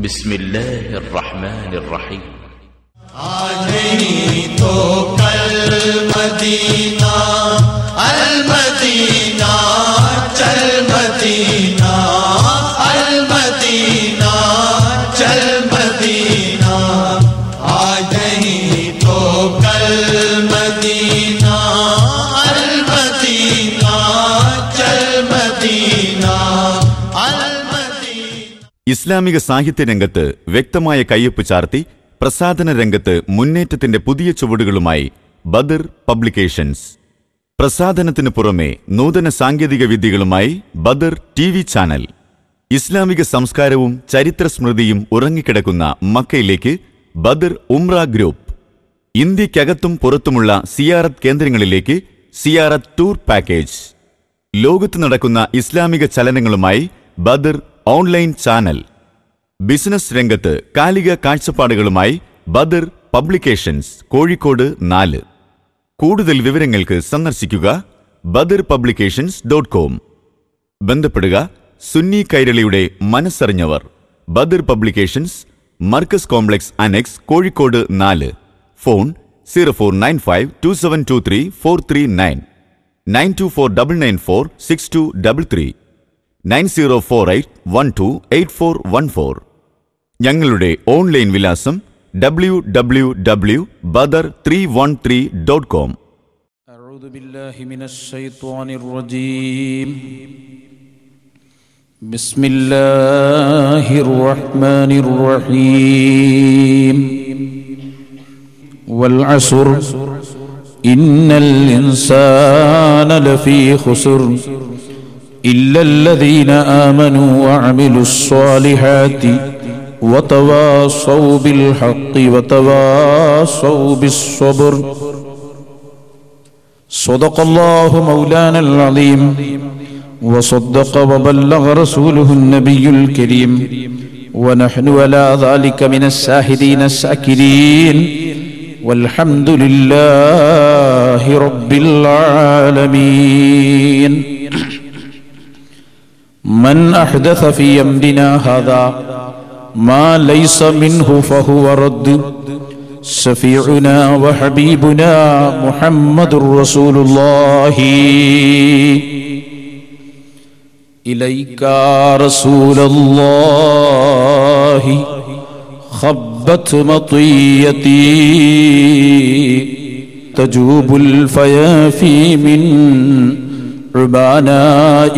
ബിസ്മില്ലാഹിർ റഹ്മാനിർ റഹീം. आज नहीं तो कल मदीना, अल मदीना, चल मदीना, अल मदीना, चल मदीना, आज नहीं तो कल मदीना, अल मदीना, चल मदीना, अल मदीना. ഇസ്ലാമിക സാഹിത്യരംഗത്ത് വ്യക്തമായ കയ്യൊപ്പ് ചാർത്തി പ്രസാധന രംഗത്ത് മുന്നേറ്റത്തിന്റെ പുതിയ ചുവടുകളുമായി ബദർ പബ്ലിക്കേഷൻസ്. പ്രസാധനത്തിനു പുറമെ നൂതന സാങ്കേതിക വിദ്യകളുമായി ബദർ TV ചാനൽ. ഇസ്ലാമിക സംസ്കാരവും ചരിത്ര സ്മൃതിയും ഉറങ്ങിക്കിടക്കുന്ന മക്കയിലേക്ക് ബദർ ഉംറ ഗ്രൂപ്പ്. ഇന്ത്യക്കകത്തും പുറത്തുമുള്ള സിയാറത്ത് കേന്ദ്രങ്ങളിലേക്ക് സിയാറത്ത് ടൂർ പാക്കേജ്. ലോകത്ത് നടക്കുന്ന ഇസ്ലാമിക ചലനങ്ങളുമായി ബദർ ഓൺലൈൻ ചാനൽ. ബിസിനസ് രംഗത്ത് കാലിക കാഴ്ചപ്പാടുകളുമായി ബദർ പബ്ലിക്കേഷൻസ്, കോഴിക്കോട് 4. കൂടുതൽ വിവരങ്ങൾക്ക് സന്ദർശിക്കുക BadarPublications.com. ബന്ധപ്പെടുക സുന്നി കൈരളിയുടെ മനസ്സറിഞ്ഞവർ. Badar publications, Markaz complex annexe, Kozhikode 4. Phone 04952723 439 9249946233 9048128414. ഞങ്ങളുടെ ഓൺലൈൻ വിലാസം www.badar313.com. أعوذ بالله من الشيطان الرجيم. بسم الله الرحمن الرحيم. والعصر إن الإنسان لفي خسر إلا الذين آمنوا وعملوا الصالحات وتواصوا بالحق وتواصوا بالصبر. صدق الله مولانا العظيم وصدق وبلغ رسوله النبي الكريم ونحن على ذلك من الشاهدين الشاكرين والحمد لله رب العالمين. من أحدث في أمرنا هذا ما ليس منه فهو رد. شفيعنا وحبيبنا محمد رسول الله. إليك رسول الله خبت مطيتي تجوب الفيافي من عبانا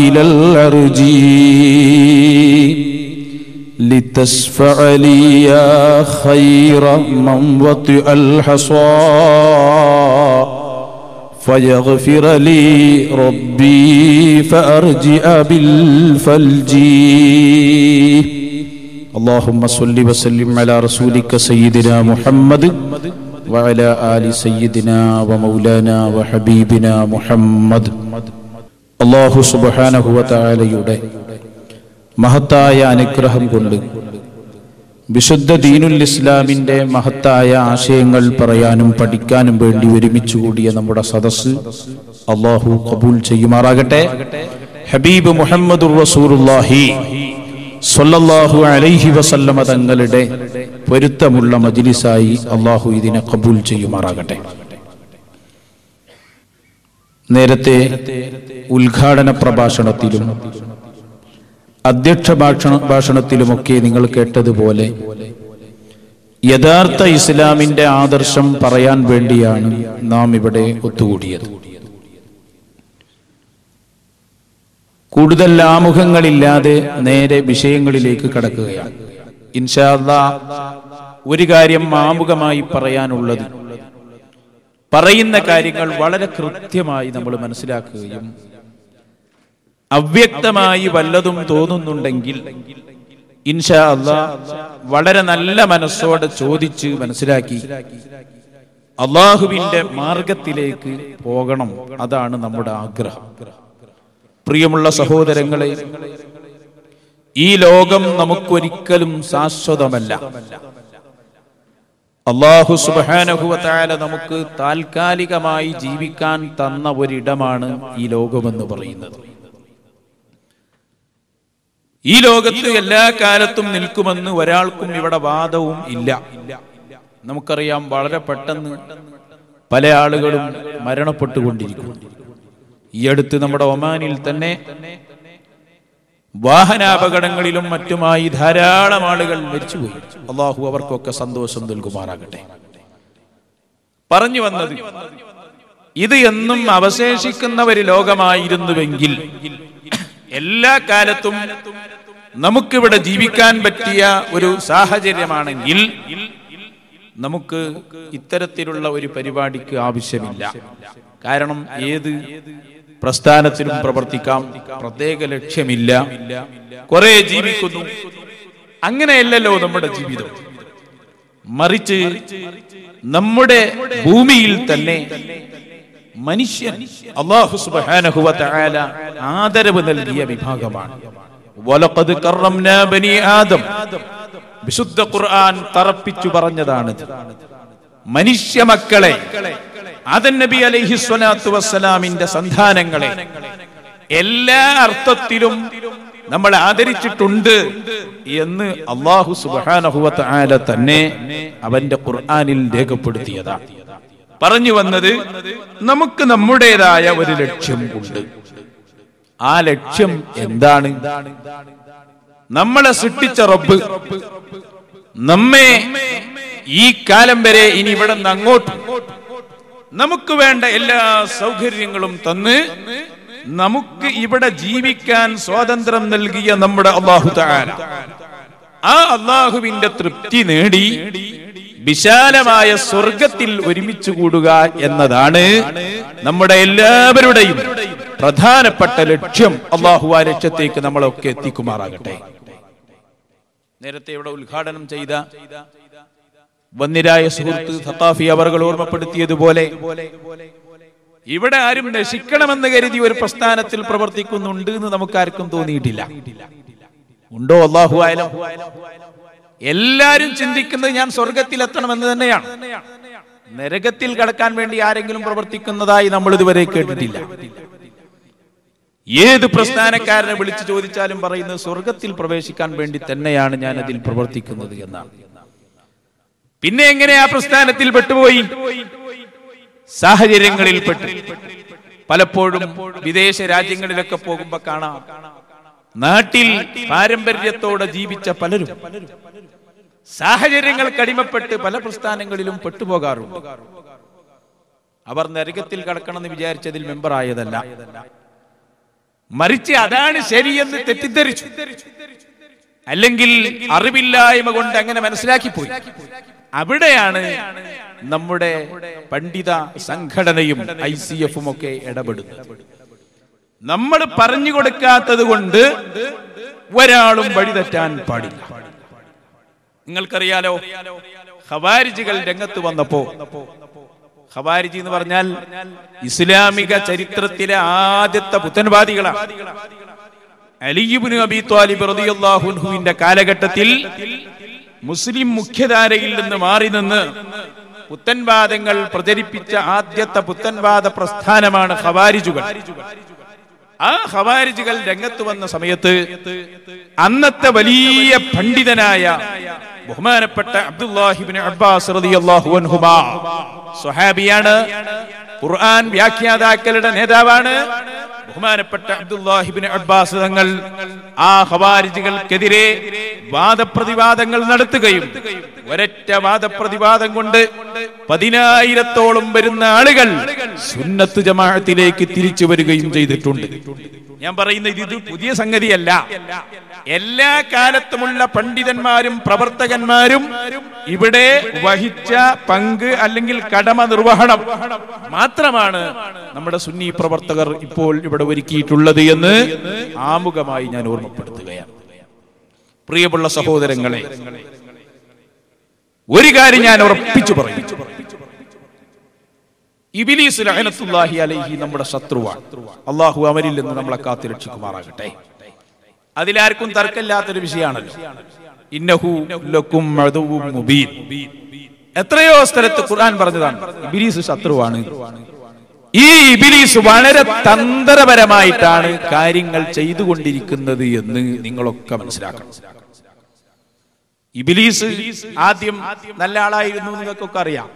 إلى الأرجي لتشفع لي يا خير من وطئ الحصى فيغفر لي ربي فأرجع بالفلج. اللهم صل وسلم على رسولك سيدنا محمد وعلى آل سيدنا ومولانا وحبيبنا محمد. അല്ലാഹു സുബ്ഹാനഹു വ തആലയുടെ മഹത്തായ അനുഗ്രഹം കൊണ്ട് വിശുദ്ധ ദീനുൽ ഇസ്ലാമിന്റെ മഹത്തായ ആശയങ്ങൾ പറയാനും പഠിക്കാനും വേണ്ടി ഒരുമിച്ച് കൂടിയ നമ്മുടെ സദസ്സ് അല്ലാഹു ഖബൂൽ ചെയ്യുമാറാകട്ടെ. ഹബീബ് മുഹമ്മദുർ റസൂലുള്ളാഹി സ്വല്ലല്ലാഹു അലൈഹി വസല്ലമ തങ്ങളുടെ പൊരുത്തമുള്ള മജ്ലിസായി അല്ലാഹു ഇതിനെ ഖബൂൽ ചെയ്യുമാറാകട്ടെ. നേരത്തെ ഉദ്ഘാടന പ്രഭാഷണത്തിലും അധ്യക്ഷ ഭാഷണത്തിലുമൊക്കെ നിങ്ങൾ കേട്ടതുപോലെ യഥാർത്ഥ ഇസ്ലാമിന്റെ ആദർശം പറയാൻ വേണ്ടിയാണ് നാം ഇവിടെ ഒത്തുകൂടിയത്. കൂടുതൽ ആമുഖങ്ങളില്ലാതെ നേരെ വിഷയങ്ങളിലേക്ക് കടക്കുകയാണ്. ഇൻഷാ അല്ലാഹ് ഒരു കാര്യം ആമുഖമായി പറയാനുള്ളത്, പറയുന്ന കാര്യങ്ങൾ വളരെ കൃത്യമായി നമ്മൾ മനസ്സിലാക്കുകയും അവ്യക്തമായി വല്ലതും തോന്നുന്നുണ്ടെങ്കിൽ ഇൻഷാ അല്ലാഹ് വളരെ നല്ല മനസ്സോടെ ചോദിച്ച് മനസ്സിലാക്കി അല്ലാഹുവിന്റെ മാർഗത്തിലേക്ക് പോകണം. അതാണ് നമ്മുടെ ആഗ്രഹം. പ്രിയമുള്ള സഹോദരങ്ങളെ, ഈ ലോകം നമുക്കൊരിക്കലും ശാശ്വതമല്ല. അല്ലാഹു സുബ്ഹാനഹു വ തആല നമുക്ക് താൽക്കാലികമായി ജീവിക്കാൻ തന്ന ഒരിടമാണ് ഈ ലോകമെന്ന് പറയുന്നത്. ഈ ലോകത്ത് എല്ലാ കാലത്തും നിൽക്കുമെന്ന് ഒരാൾക്കും ഇവിടെ വാദവും ഇല്ല. നമുക്കറിയാം, വളരെ പെട്ടെന്ന് പല ആളുകളും മരണപ്പെട്ടുകൊണ്ടിരിക്കുന്നു. ഈ അടുത്ത് നമ്മുടെ ഒമാനിൽ തന്നെ വാഹനാപകടങ്ങളിലും മറ്റുമായി ധാരാളം ആളുകൾ മരിച്ചുപോയി. അള്ളാഹു അവർക്കൊക്കെ സന്തോഷം നൽകുമാറാകട്ടെ. പറഞ്ഞു വന്നത്, ഇത് എന്നും അവശേഷിക്കുന്ന ഒരു ലോകമായിരുന്നുവെങ്കിൽ, എല്ലാ കാലത്തും നമുക്കിവിടെ ജീവിക്കാൻ പറ്റിയ ഒരു സാഹചര്യമാണെങ്കിൽ നമുക്ക് ഇത്തരത്തിലുള്ള ഒരു പരിപാടിക്ക് ആവശ്യമില്ല. കാരണം ഏത് പ്രസ്ഥാനത്തിലും പ്രവർത്തിക്കാം, പ്രത്യേക ലക്ഷ്യമില്ല, കുറെ ജീവിക്കുന്നു. അങ്ങനെയല്ലല്ലോ നമ്മുടെ ജീവിതം. മറിച്ച് നമ്മുടെ ഭൂമിയിൽ തന്നെ മനുഷ്യൻ അല്ലാഹു സുബ്ഹാനഹു വ തആല ആദരവ് നൽകിയ വിഭാഗമാണ്. വലഖദ് കറംനാ ബനി ആദം, വിശുദ്ധ ഖുർആൻ തറപ്പിച്ചു പറഞ്ഞതാണ്. മനുഷ്യ മക്കളെ, ആദം നബി അലൈഹി സ്വലാത്തു വസ്സലാമിന്റെ സന്താനങ്ങളെ എല്ലാ അർത്ഥത്തിലും നമ്മൾ ആദരിച്ചിട്ടുണ്ട് എന്ന് അല്ലാഹു സുബ്ഹാനഹു വ തആല തന്നെ അവന്റെ ഖുർആനിൽ രേഖപ്പെടുത്തിയതാണ്. പറഞ്ഞു വന്നത്, നമുക്ക് നമ്മുടേതായ ഒരു ലക്ഷ്യം ഉണ്ട്. ആ ലക്ഷ്യം എന്താണ്? നമ്മളെ സൃഷ്ടിച്ച റബ്ബ് നമ്മെ ഈ കാലം വരെ, ഇനി ഇവിടെ നിന്ന് അങ്ങോട്ട് നമുക്ക് വേണ്ട എല്ലാ സൗകര്യങ്ങളും തന്ന് നമുക്ക് ഇവിടെ ജീവിക്കാൻ സ്വാതന്ത്ര്യം നൽകിയ നമ്മുടെ അല്ലാഹു തആല, ആ അല്ലാഹുവിന്റെ തൃപ്തി നേടി വിശാലമായ സ്വർഗത്തിൽ ഒരുമിച്ച് കൂടുക എന്നതാണ് നമ്മുടെ എല്ലാവരുടെയും പ്രധാനപ്പെട്ട ലക്ഷ്യം. അല്ലാഹു ആ ലക്ഷ്യത്തേക്ക് നമ്മളൊക്കെ എത്തിക്കുമാറാകട്ടെ. നേരത്തെ ഇവിടെ ഉദ്ഘാടനം ചെയ്ത വന്നിരായ സുഹൃത്ത് സഖാഫി അവർകൾ ഓർമ്മപ്പെടുത്തിയതുപോലെ, ഇവിടെ ആരും നശിക്കണമെന്ന് കരുതി ഒരു പ്രസ്ഥാനത്തിൽ പ്രവർത്തിക്കുന്നുണ്ട് എന്ന് നമുക്കാർക്കും തോന്നിയിട്ടില്ല. ഉണ്ടോ? അല്ലാഹു ആലം. എല്ലാരും ചിന്തിക്കുന്നത് ഞാൻ സ്വർഗത്തിലെത്തണമെന്ന് തന്നെയാണ്. നരകത്തിൽ കടക്കാൻ വേണ്ടി ആരെങ്കിലും പ്രവർത്തിക്കുന്നതായി നമ്മൾ ഇതുവരെ കേട്ടിട്ടില്ല. ഏത് പ്രസ്ഥാനക്കാരനെ വിളിച്ചു ചോദിച്ചാലും പറയുന്നത് സ്വർഗത്തിൽ പ്രവേശിക്കാൻ വേണ്ടി തന്നെയാണ് ഞാൻ അതിൽ പ്രവർത്തിക്കുന്നത് എന്നാണ്. പിന്നെ എങ്ങനെ ആ പ്രസ്ഥാനത്തിൽ പെട്ടുപോയി? സാഹചര്യങ്ങളിൽ പെട്ടു. പലപ്പോഴും വിദേശ രാജ്യങ്ങളിലൊക്കെ പോകുമ്പോ കാണാം, നാട്ടിൽ പാരമ്പര്യത്തോടെ ജീവിച്ച പലരും സാഹചര്യങ്ങൾക്ക് അടിമപ്പെട്ട് പല പ്രസ്ഥാനങ്ങളിലും പെട്ടുപോകാറുണ്ട്. അവർ നരകത്തിൽ കടക്കണമെന്ന് വിചാരിച്ചതിൽ മെമ്പറായതല്ല, മറിച്ച് അതാണ് ശരിയെന്ന് തെറ്റിദ്ധരിച്ചു, അല്ലെങ്കിൽ അറിവില്ലായ്മ കൊണ്ട് അങ്ങനെ മനസ്സിലാക്കിപ്പോയി. അവിടെയാണ് നമ്മുടെ പണ്ഡിത സംഘടനയും ICF ഒക്കെ ഇടപെടുന്നത്. നമ്മൾ പറഞ്ഞു കൊടുക്കാത്തത് കൊണ്ട് ഒരാളും വഴിതെറ്റാൻ പാടില്ല. നിങ്ങൾക്കറിയാലോ, ഖവാരിജികൾ രംഗത്ത് വന്നപ്പോ, ഖവാരിജി എന്ന് പറഞ്ഞാൽ ഇസ്ലാമിക ചരിത്രത്തിലെ ആദ്യത്തെ പുത്തൻവാദികളാണ്. അലി ഇബ്നു അബീ ത്വാലിബ് റളിയല്ലാഹു അൻഹുവിന്റെ കാലഘട്ടത്തിൽ മുസ്ലിം മുഖ്യധാരയിൽ നിന്ന് മാറി നിന്ന് പുത്തൻവാദങ്ങൾ പ്രചരിപ്പിച്ച ആദ്യത്തെ പുത്തൻവാദ പ്രസ്ഥാനമാണ് ഖവാരിജുകൾ. ആ ഖവാരിജുകൾ രംഗത്ത് വന്ന സമയത്ത് അന്നത്തെ വലിയ പണ്ഡിതനായ ബഹുമാനപ്പെട്ട അബ്ദുല്ലാഹി ഇബ്നു അബ്ബാസ് റളിയല്ലാഹു അൻഹുമാ, സ്വഹാബിയാണ്, ഖുർആൻ വ്യാഖ്യാതാക്കളുടെ നേതാവാണ്. ബഹുമാനപ്പെട്ട അബ്ദുല്ലാഹി ഇബ്നു അബ്ബാസ് തങ്ങൾ ആ ഖവാരിജുകൾക്കെതിരെ വാദപ്രതിവാദങ്ങൾ നടത്തുകയും ഒരൊറ്റ വാദപ്രതിവാദം കൊണ്ട് 10,000-ഓളം വരുന്ന ആളുകൾ സുന്നത്ത് ജമാഅത്തിലേക്ക് തിരിച്ചു വരികയും ചെയ്തിട്ടുണ്ട്. ഞാൻ പറയുന്നത് ഇത് പുതിയ സംഗതിയല്ല. എല്ലാ കാലത്തുമുള്ള പണ്ഡിതന്മാരും പ്രവർത്തകന്മാരും ഇവിടെ വഹിച്ച പങ്ക് അല്ലെങ്കിൽ കടമ നിർവഹണം മാത്രമാണ് നമ്മുടെ സുന്നി പ്രവർത്തകർ ഇപ്പോൾ ഇവിടെ ഒരുക്കിയിട്ടുള്ളത് എന്ന് ആമുഖമായി ഞാൻ ഓർമ്മപ്പെടുത്തുകയാണ്. പ്രിയമുള്ള സഹോദരങ്ങളെ, ഒരു കാര്യം ഞാൻ ഉറപ്പിച്ചു പറയും, ഇബ്ലീസ് ലഅനത്തുല്ലാഹി അലൈഹി നമ്മുടെ ശത്രുവാണ്. അല്ലാഹു അവരിൽ നിന്ന് നമ്മളെ കാത്തു രക്ഷിക്കുമാറാകട്ടെ. അതിലാർക്കും തർക്കമില്ലാത്തൊരു വിഷയമാണല്ലോ. ഇന്നഹു ലക്കും അദുവ്വുൻ മുബീൻ. എത്രയോ സ്ഥലത്ത് ഖുർആൻ പറഞ്ഞതാണ് ഇബ്ലീസ് ശത്രുവാണ്. ഈ ഇബ്ലീസ് വളരെ തന്ത്രപരമായിട്ടാണ് കാര്യങ്ങൾ ചെയ്തുകൊണ്ടിരിക്കുന്നത് എന്ന് നിങ്ങളൊക്കെ മനസ്സിലാക്കണം. ഇബ്ലീസ് ആദ്യം നല്ല ആളായിരുന്നു, നിങ്ങൾക്കൊക്കെ അറിയാം.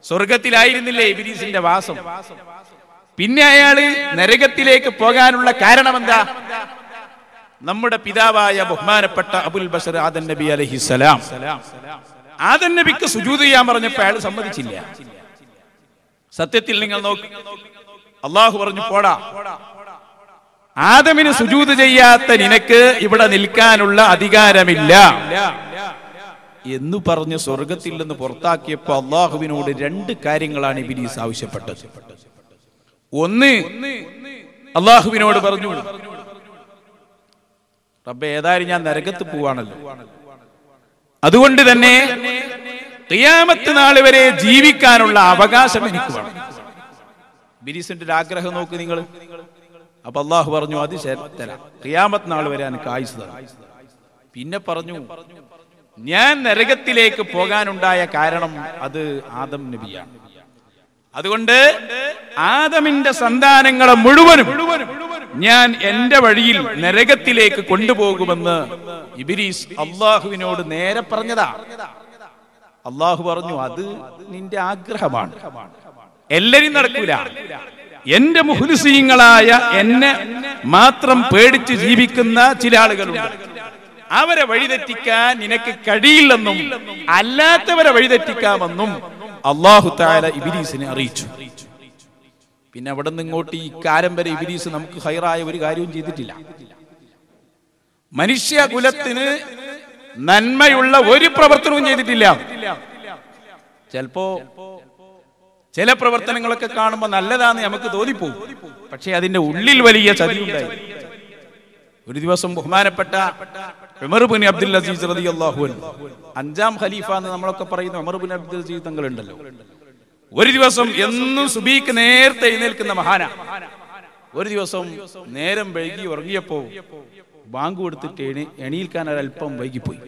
സ്വർഗത്തിലായിരുന്നില്ലേ ഇബ്ലീസിന്റെ വാസം? പിന്നെ അയാള് നരകത്തിലേക്ക് പോകാനുള്ള കാരണം എന്താ? നമ്മുടെ പിതാവായ ബഹുമാനപ്പെട്ട അബുൽ ബശർ ആദം നബി അലൈഹിസ്സലാം, ആദം നബിക്ക് സുജൂദ് ചെയ്യാൻ പറഞ്ഞപ്പോൾ അയാൾ സമ്മതിച്ചില്ല. സത്യത്തിൽ നിങ്ങൾ നോക്ക്, അള്ളാഹു പറഞ്ഞു പോടാ, ആദമിന് സുജൂദ് ചെയ്യാത്ത നിനക്ക് ഇവിടെ നിൽക്കാനുള്ള അധികാരമില്ല എന്ന് പറഞ്ഞ് സ്വർഗത്തിൽ നിന്ന് പുറത്താക്കിയപ്പോ അള്ളാഹുവിനോട് രണ്ട് കാര്യങ്ങളാണ് ഇബ്ലീസ് ആവശ്യപ്പെട്ടത്. ഒന്ന്, അള്ളാഹുവിനോട് പറഞ്ഞു, റബ്ബേ ഏതായാലും ഞാൻ നരകത്ത് പോവാണല്ലോ, അതുകൊണ്ട് തന്നെ ഖിയാമത്ത് നാൾ വരെ ജീവിക്കാനുള്ള അവകാശം എനിക്ക് വേണം. ഇബ്ലീസിന്റെ ഒരു ആഗ്രഹം നോക്ക് നിങ്ങൾ. അപ്പൊ അള്ളാഹു പറഞ്ഞു, അത് തരാം, ഖിയാമത്ത് നാൾ വരെ എനിക്ക് ആയുസ് തരാം. പിന്നെ പറഞ്ഞു, ഞാൻ നരകത്തിലേക്ക് പോകാനുണ്ടായ കാരണം അത് ആദം നബിയാണ്. അതുകൊണ്ട് ആദമിന്റെ സന്താനങ്ങളെ മുഴുവനും ഞാൻ എന്റെ വഴിയിൽ നരകത്തിലേക്ക് കൊണ്ടുപോകുമെന്ന് ഇബ്ലീസ് അള്ളാഹുവിനോട് നേരെ പറഞ്ഞതാ. അള്ളാഹു പറഞ്ഞു, അത് നിന്റെ ആഗ്രഹമാണ്, എല്ലാരും നടക്കൂല. എന്റെ മുഖ്ലിസീങ്ങളായ എന്നെ മാത്രം പേടിച്ച് ജീവിക്കുന്ന ചില ആളുകളുണ്ട്, അവരെ വഴിതെറ്റിക്കാൻ നിനക്ക് കഴിയില്ലെന്നും അല്ലാത്തവരെ വഴിതെറ്റിക്കാമെന്നും അല്ലാഹു തആല ഇബ്ലീസിനെ അറിയിച്ചു. പിന്നെ അവിടെ നിന്ന് ഇങ്ങോട്ട് ഈ കാലം വരെ ഇബ്ലീസ് നമുക്ക് ഖൈറായ ഒരു കാര്യവും ചെയ്തിട്ടില്ല. മനുഷ്യ കുലത്തിന് നന്മയുള്ള ഒരു പ്രവർത്തനവും ചെയ്തിട്ടില്ല. ചിലപ്പോ ചില പ്രവർത്തനങ്ങളൊക്കെ കാണുമ്പോൾ നല്ലതാന്ന് നമുക്ക് തോന്നിപ്പോകും, പക്ഷെ അതിന്റെ ഉള്ളിൽ വലിയ ചതിയുണ്ടായി. ഒരു ദിവസം ബഹുമാനപ്പെട്ട ഉമർ ബിൻ അബ്ദുൽ അസീസ് റളിയല്ലാഹു അൻഹു, അഞ്ചാം ഖലീഫ എന്ന് നമ്മളൊക്കെ പറയുന്ന ഉമർ ബിൻ അബ്ദുൽ അസീസ് തങ്ങൾ ഉണ്ടല്ലോ, ഒരു ദിവസം എന്നും സുബീക്ക് നേരത്തെ എഴുന്നേൽക്കുന്ന മഹാനാ. ഒരു ദിവസം നേരം വൈകി ഉറങ്ങിയപ്പോ ബാങ്ക് കൊടുത്തിട്ട് എണീൽക്കാൻ ഒരല്പം വൈകിപ്പോയി.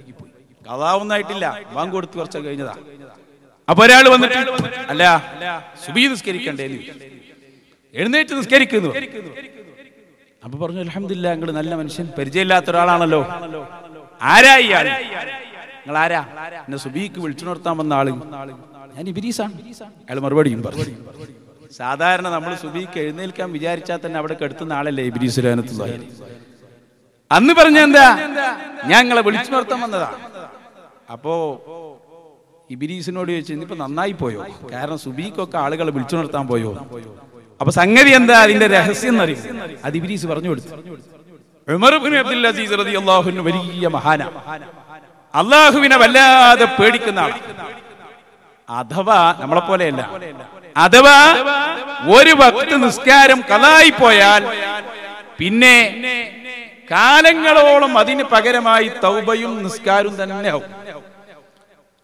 കഥാവൊന്നായിട്ടില്ല, ബാങ്ക് കൊടുത്ത് കുറച്ച് കഴിഞ്ഞതാ. അപ്പൊ ഒരാൾ വന്നിട്ട്, അല്ല സുബീ നിസ്കരിക്കണ്ടേ, എഴുന്നേറ്റ് നിസ്കരിക്കുന്നു. അപ്പൊ പറഞ്ഞു, അൽഹംദുലില്ലാ, നിങ്ങൾ നല്ല മനുഷ്യൻ, പരിചയമില്ലാത്ത ഒരാളാണല്ലോ, ആരാ ഇയാൾ? നിങ്ങൾ ആരാ? എന്നെ സുബീക്ക് വിളിച്ചു നിർത്താൻ വന്ന ആള് ഞാൻ ഇബ്ലീസാണ്. അയാൾ മറുപടിയും പറഞ്ഞു. സാധാരണ നമ്മൾ സുബീക്ക് എഴുന്നേൽക്കാൻ വിചാരിച്ചാൽ തന്നെ അവിടെ കെടുത്തുന്ന ആളല്ലേ ഇബ്ലീസ് ലഅനത്തുല്ലാഹി അലൈഹി. അന്ന് പറഞ്ഞ എന്താ, ഞങ്ങളെ വിളിച്ചു നിർത്താൻ വന്നതാ. അപ്പോ ഇബ്ലീസിനോട് ചോദിച്ചു, ഇന്നിപ്പോ നന്നായി പോയോ? കാരണം സുബീക്കൊക്കെ ആളുകളെ വിളിച്ചു നിർത്താൻ പോയോ? അപ്പൊ സംഗതി എന്താ, അതിന്റെ രഹസ്യം എന്നറിയും. അത് ഇബ്ലീസ് പറഞ്ഞു കൊടുത്തു. ഉമർ ഇബ്നു അബ്ദുൽ അസീസ് റളിയല്ലാഹു അൻഹു വലിയ മഹാന, അല്ലാഹുവിനെ വല്ലാതെ പേടിക്കുന്ന ആൾ. അഥവാ നമ്മളെ പോലെയല്ല, അഥവാ ഒരു വഖ്ത് നിസ്കാരം ഖളായി പോയാൽ പിന്നെ കാലങ്ങളോളം അതിന് പകരമായി തൗബയും നിസ്കാരവും തന്നെ ആവും.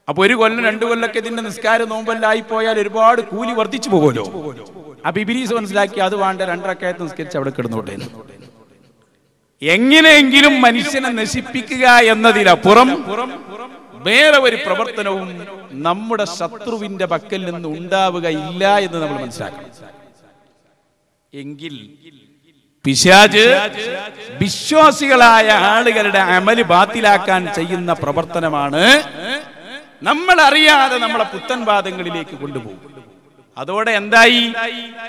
അപ്പൊ ഒരു കൊല്ലം 2 കൊല്ലൊക്കെ ഇതിന്റെ നിസ്കാരം നോമ്പല്ലായി പോയാൽ ഒരുപാട് കൂലി വർദ്ധിച്ചു പോകുമല്ലോ. അപ്പൊ ഇബ്ലീസ് മനസ്സിലാക്കി, അത് വേണ്ട, 2 റക്അത്ത് നിസ്കരിച്ച് അവിടെ കിടന്നോട്ടെ. എങ്ങനെയെങ്കിലും മനുഷ്യനെ നശിപ്പിക്കുക എന്നതിലപ്പുറം വേറെ ഒരു പ്രവർത്തനവും നമ്മുടെ ശത്രുവിന്റെ പക്കൽ നിന്ന് ഉണ്ടാവുകയില്ല എന്ന് നമ്മൾ മനസ്സിലാക്കണം. എങ്കിൽ പിശാച് വിശ്വാസികളായ ആളുകളുടെ അമല് ബാത്തിലാക്കാൻ ചെയ്യുന്ന പ്രവർത്തനമാണ് നമ്മൾ അറിയാതെ നമ്മളെ പുത്തൻവാദങ്ങളിലേക്ക് കൊണ്ടുപോകും. അതോടെ എന്തായി,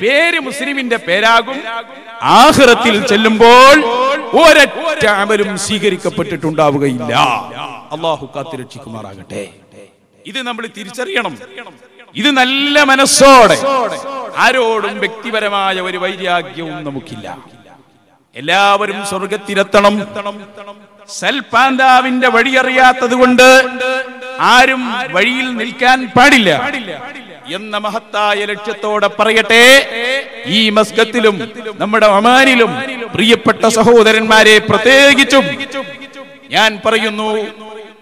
പേര് മുസ്ലിമിന്റെ പേരാകും, ആഖിറത്തിൽ ചെല്ലുമ്പോൾ ഒരൊറ്റ അമലും സ്വീകരിക്കപ്പെട്ടിട്ടുണ്ടാവുകയില്ല. അല്ലാഹു കാത്തുരക്ഷിക്കുമാറാകട്ടെ. ഇത് നമ്മൾ തിരിച്ചറിയണം. ഇത് നല്ല മനസ്സോടെ, ആരോടും വ്യക്തിപരമായ ഒരു വൈരാഗ്യവും നമുക്കില്ല. എല്ലാവരും സ്വർഗത്തിലെത്തണം. സൽപാന്താവിന്റെ വഴി അറിയാത്തത് കൊണ്ട് ആരും വഴിയിൽ നിൽക്കാൻ പാടില്ല എന്ന മഹത്തായ ലക്ഷ്യത്തോടെ പറയട്ടെ, ഈ മസ്കത്തിലും നമ്മുടെ ഒമാനിലും പ്രിയപ്പെട്ട സഹോദരന്മാരെ പ്രത്യേകിച്ചും ഞാൻ പറയുന്നു,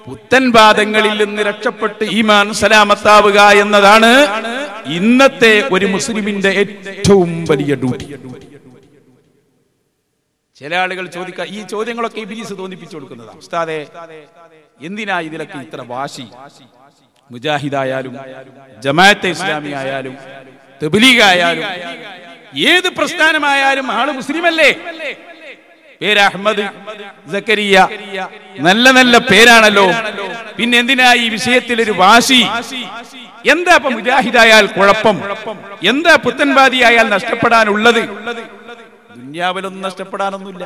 പുത്തൻവാദങ്ങളിൽ നിന്ന് രക്ഷപ്പെട്ട് ഈമാൻ സലാമത്താവുക എന്നതാണ് ഇന്നത്തെ ഒരു മുസ്ലിമിന്റെ ഏറ്റവും വലിയ ഡ്യൂട്ടി. ചില ആളുകൾ ചോദിക്കുക, ഈ ചോദ്യങ്ങളൊക്കെ ഇബ്ലീസ് തോന്നിപ്പിച്ചു കൊടുക്കുന്നതാണ്. ഉസ്താദേ, എന്തിനാ ഇതിലൊക്കെ ഇത്ര വാശി? മുജാഹിദായാലും ജമാഅത്തെ ഇസ്ലാമി ആയാലും തബ്ലീഗായാലും ഏത് പ്രസ്ഥാനമായാലും ആള് മുസ്ലിമല്ലേ? പേര് അഹമ്മദ്, സക്കരിയ, നല്ല നല്ല പേരാണല്ലോ. പിന്നെ എന്തിനാ ഈ വിഷയത്തിൽ ഒരു വാശി? എന്താ ഇപ്പൊ മുജാഹിദായാൽ കുഴപ്പം? എന്താ പുത്തൻവാദിയായാൽ നഷ്ടപ്പെടാനുള്ളത്? ദുനിയാവിലൊന്നും നഷ്ടപ്പെടാനൊന്നുമില്ല.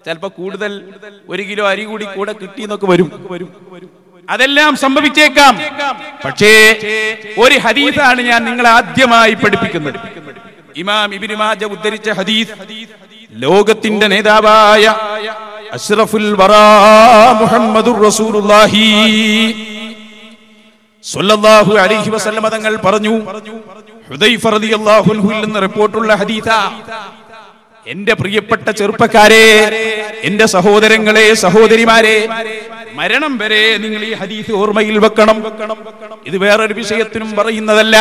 ചിലപ്പോ കൂടുതൽ 1 കിലോ അരി കൂടി കൂടെ കിട്ടിയെന്നൊക്കെ വരും. അതെല്ലാം സംഭവിച്ചേക്കാം. പക്ഷേ ഒരു ഹദീസാണ് ഞാൻ നിങ്ങളെ ആദ്യമായി പഠിപ്പിക്കുന്നത്. ഇമാം ഇബ്നു മാജ ഉദ്ധരിച്ച ഹദീസ്, ലോകത്തിന്റെ നേതാവായ അഷ്റഫുൽ വറാ മുഹമ്മദുർ റസൂലുള്ളാഹി സ്വല്ലല്ലാഹു അലൈഹി വസല്ലം തങ്ങൾ പറഞ്ഞു, ഹുദൈഫ റളിയല്ലാഹു അൻഹുവിൽ നിന്ന് റിപ്പോർട്ടുള്ള ഹദീസാ. എന്റെ പ്രിയപ്പെട്ട ചെറുപ്പക്കാരെ, എന്റെ സഹോദരങ്ങളെ, സഹോദരിമാരെ, മരണം വരെ നിങ്ങൾ ഈ ഹദീസ് ഓർമ്മയിൽ വെക്കണം. ഇത് വേറൊരു വിഷയത്തിനും പറയുന്നതല്ല.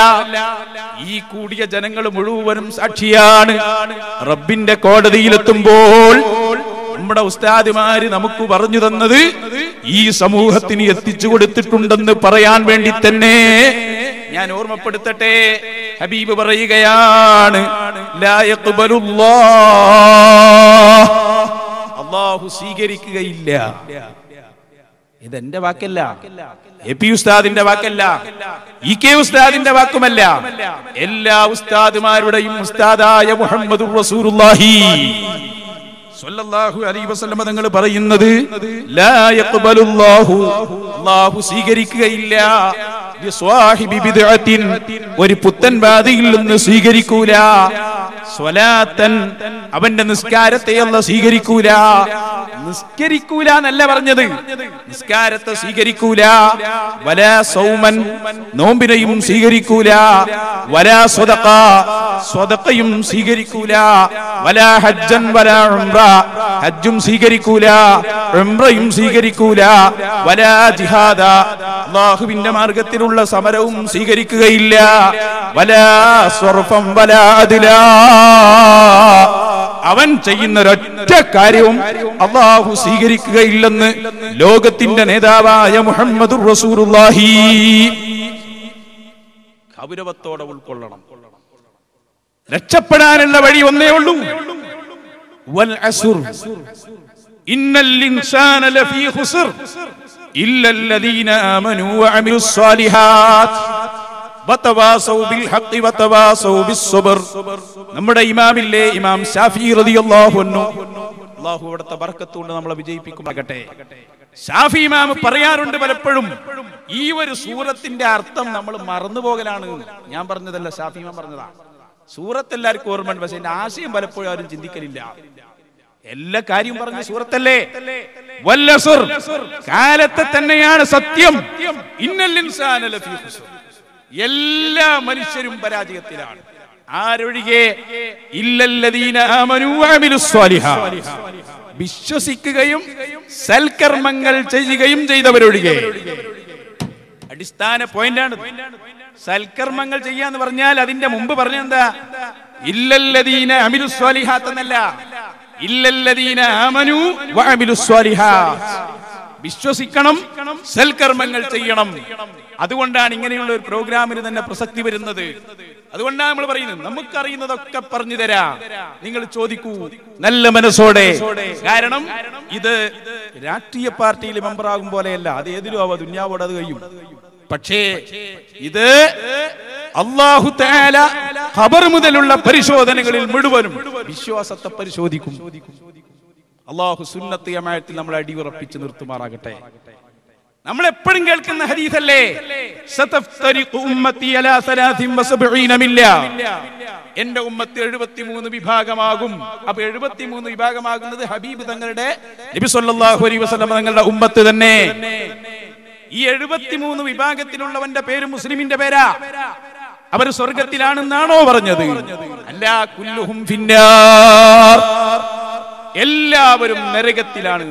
ഈ കൂടിയ ജനങ്ങൾ മുഴുവനും സാക്ഷിയാണ്. റബ്ബിന്റെ കോടതിയിലെത്തുമ്പോൾ നമ്മുടെ ഉസ്താദുമാര് നമുക്ക് പറഞ്ഞു തന്നത് ഈ സമൂഹത്തിന് എത്തിച്ചു കൊടുത്തിട്ടുണ്ടെന്ന് പറയാൻ വേണ്ടി തന്നെ ഞാൻ ഓർമ്മപ്പെടുത്തട്ടെ. ഹബീബ് പറയുകയാണ്, ലാ യഖ്ബലുല്ലാഹ്, അല്ലാഹു സ്വീകരിക്കുകയില്ല. ഇതെന്റെ വാക്കല്ല, എപി ഉസ്താദിന്റെ വാക്കല്ല, ഇ കെ ഉസ്താദിന്റെ വാക്കുമല്ല. എല്ലാ ഉസ്താദുമാരുടെയും ഉസ്താദായ മുഹമ്മദുർ റസൂലുള്ളാഹി സ്വല്ലല്ലാഹു അലൈഹി വസല്ലം തങ്ങൾ പറയുന്നത്, ലാ യഖ്ബലുല്ലാഹു, അല്ലാഹു സ്വീകരിക്കുകയില്ല, ബിസ്വാഹിബി ബിദ്അത്തിൻ, ഒരു പുത്തൻവാദിയിൽ നിന്ന് സ്വീകരിക്കൂല. സ്വലാത്തൻ, അവന്റെ നിസ്കാരത്തെ അല്ലാഹു സ്വീകരിക്കൂല. നിസ്കരിക്കൂല എന്നല്ല പറഞ്ഞത്, നിസ്കാരത്തെ സ്വീകരിക്കൂല. വലാ സൗമൻ, നോമ്പിനെയും സ്വീകരിക്കൂല. വലാ സ്വദഖ, സ്വദഖയും സ്വീകരിക്കൂല. വലാ ഹജ്ജൻ വലാ ഉംറ, ഹജ്ജും സ്വീകരിക്കൂല, ഉംറയും സ്വീകരിക്കൂല. വലാ ജിഹാദ, അല്ലാഹുവിന്റെ മാർഗത്തിലുള്ള സമരവും സ്വീകരിക്കുകയില്ല. വലാ സർഫം വലാ അദ്ലാ, അവൻ ചെയ്യുന്ന ഒരൊറ്റ കാര്യവും അല്ലാഹു സ്വീകരിക്കുകയില്ലെന്ന് ലോകത്തിന്റെ നേതാവായ മുഹമ്മദുർ റസൂലുള്ളാഹി ഗൗരവത്തോടെ ഉൾക്കൊള്ളണം. രക്ഷപ്പെടാനുള്ള വഴി ഒന്നേ ഉള്ളൂ, വൽ അസ്ർ ഇന്നൽ ഇൻസാന ലഫീ ഖുസ്ർ ഇല്ലല്ലദീന ആമനൂ വഅമിലുസ് സ്വാലിഹാത്ത് വതവാസൗ ബിൽ ഹഖ് വതവാസൗ ബിസ്സബ്ർ. നമ്മുടെ ഇമാമില്ലേ, ഇമാം ശാഫിഈ റളിയല്ലാഹു അൻഹു, അല്ലാഹു അവിടുത്തെ ബർക്കത്ത് കൊണ്ട് നമ്മളെ വിജയിപ്പിക്കുമാകട്ടെ. ശാഫി ഇമാം പറയാറുണ്ട് പലപ്പോഴും, ഈ ഒരു സൂറത്തിന്റെ അർത്ഥം നമ്മൾ മറന്നുപോകലാണ്. ഞാൻ പറഞ്ഞതല്ല, ശാഫി ഇമാം പറഞ്ഞതാ. സൂറത്ത് എല്ലാവർക്കും ഓർമ്മയുണ്ട്, പക്ഷെ അതിന്റെ ആശയം പലപ്പോഴും ആരും ചിന്തിക്കലില്ല. എല്ലാ കാര്യവും പറഞ്ഞ സൂറത്തല്ലേ. വല്ലസുർ, കാലത്തെ തന്നെയാണ് സത്യം. ഇന്നൽ ഇൻസാന ലഫീ ഖുസ്ർ, എല്ലാ മനുഷ്യരും പരാജയത്തിലാണ്. ആരൊഴികെ? ഇല്ലല്ലദീന ആമനൂ വഅമിലുസ് സ്വാലിഹാത്ത്, വിശ്വസിക്കുകയും സൽക്കർമ്മങ്ങൾ ചെയ്യുകയും ചെയ്തവരൊഴികെ. അടിസ്ഥാന പോയിന്റാണ്. സൽക്കർമ്മങ്ങൾ ചെയ്യാന്ന് പറഞ്ഞാൽ അതിന്റെ മുമ്പ് പറഞ്ഞെന്താ? ഇല്ലല്ലദീന അമിലുസ് സ്വാലിഹാത്ത് എന്നല്ല, ഇല്ലല്ലദീന ആമനൂ വഅമിലുസ് സ്വാലിഹാത്ത്. വിശ്വസിക്കണം, സൽക്കർമ്മങ്ങൾ ചെയ്യണം. അതുകൊണ്ടാണ് ഇങ്ങനെയുള്ള ഒരു പ്രോഗ്രാമിന് തന്നെ പ്രസക്തി വരുന്നത്. അതുകൊണ്ടാണ് നമ്മൾ പറയുന്നത്, നമുക്കറിയുന്നതൊക്കെ പറഞ്ഞു തരാം, നിങ്ങൾ ചോദിക്കൂ നല്ല മനസ്സോടെ. കാരണം ഇത് രാഷ്ട്രീയ പാർട്ടിയിൽ മെമ്പറാകും പോലെയല്ല, അത് ഏതിലും ആവാ, ദുനിയാവോട് അത് കഴിയും. പക്ഷേ ഇത് അല്ലാഹു തആല ഖബർ മുതലുള്ള പരിശോധനകളിൽ മുഴുവനും വിശ്വാസത്തെ പരിശോധിക്കും. അല്ലാഹു സുന്നത്ത് ജമാഅത്തിൽ നമ്മളെ അടിയുറപ്പിച്ച് നിർത്തുമാറാകട്ടെ. നമ്മൾ എപ്പോഴും കേൾക്കുന്ന ഹദീസല്ലേ, സതഫ്തരിഖു ഉമ്മത്തി അലാ 73 മില്ല, എന്റെ ഉമ്മത്ത് 73 വിഭാഗമാകും. അപ്പൊ 73 വിഭാഗമാകുന്നത് ഹബീബ് തങ്ങളുടെ, നബി സല്ലല്ലാഹു അലൈഹി വസല്ലം തങ്ങളുടെ ഉമ്മത്ത് തന്നെ. ഈ 73 വിഭാഗത്തിലുള്ളവന്റെ പേര് മുസ്ലിമിന്റെ പേരാ. അവർ സ്വർഗത്തിലാണെന്നാണോ പറഞ്ഞത്? അല്ല, കുല്ലുഹും ഫിന്നാർ, എല്ലാവരും നരകത്തിലാണ്.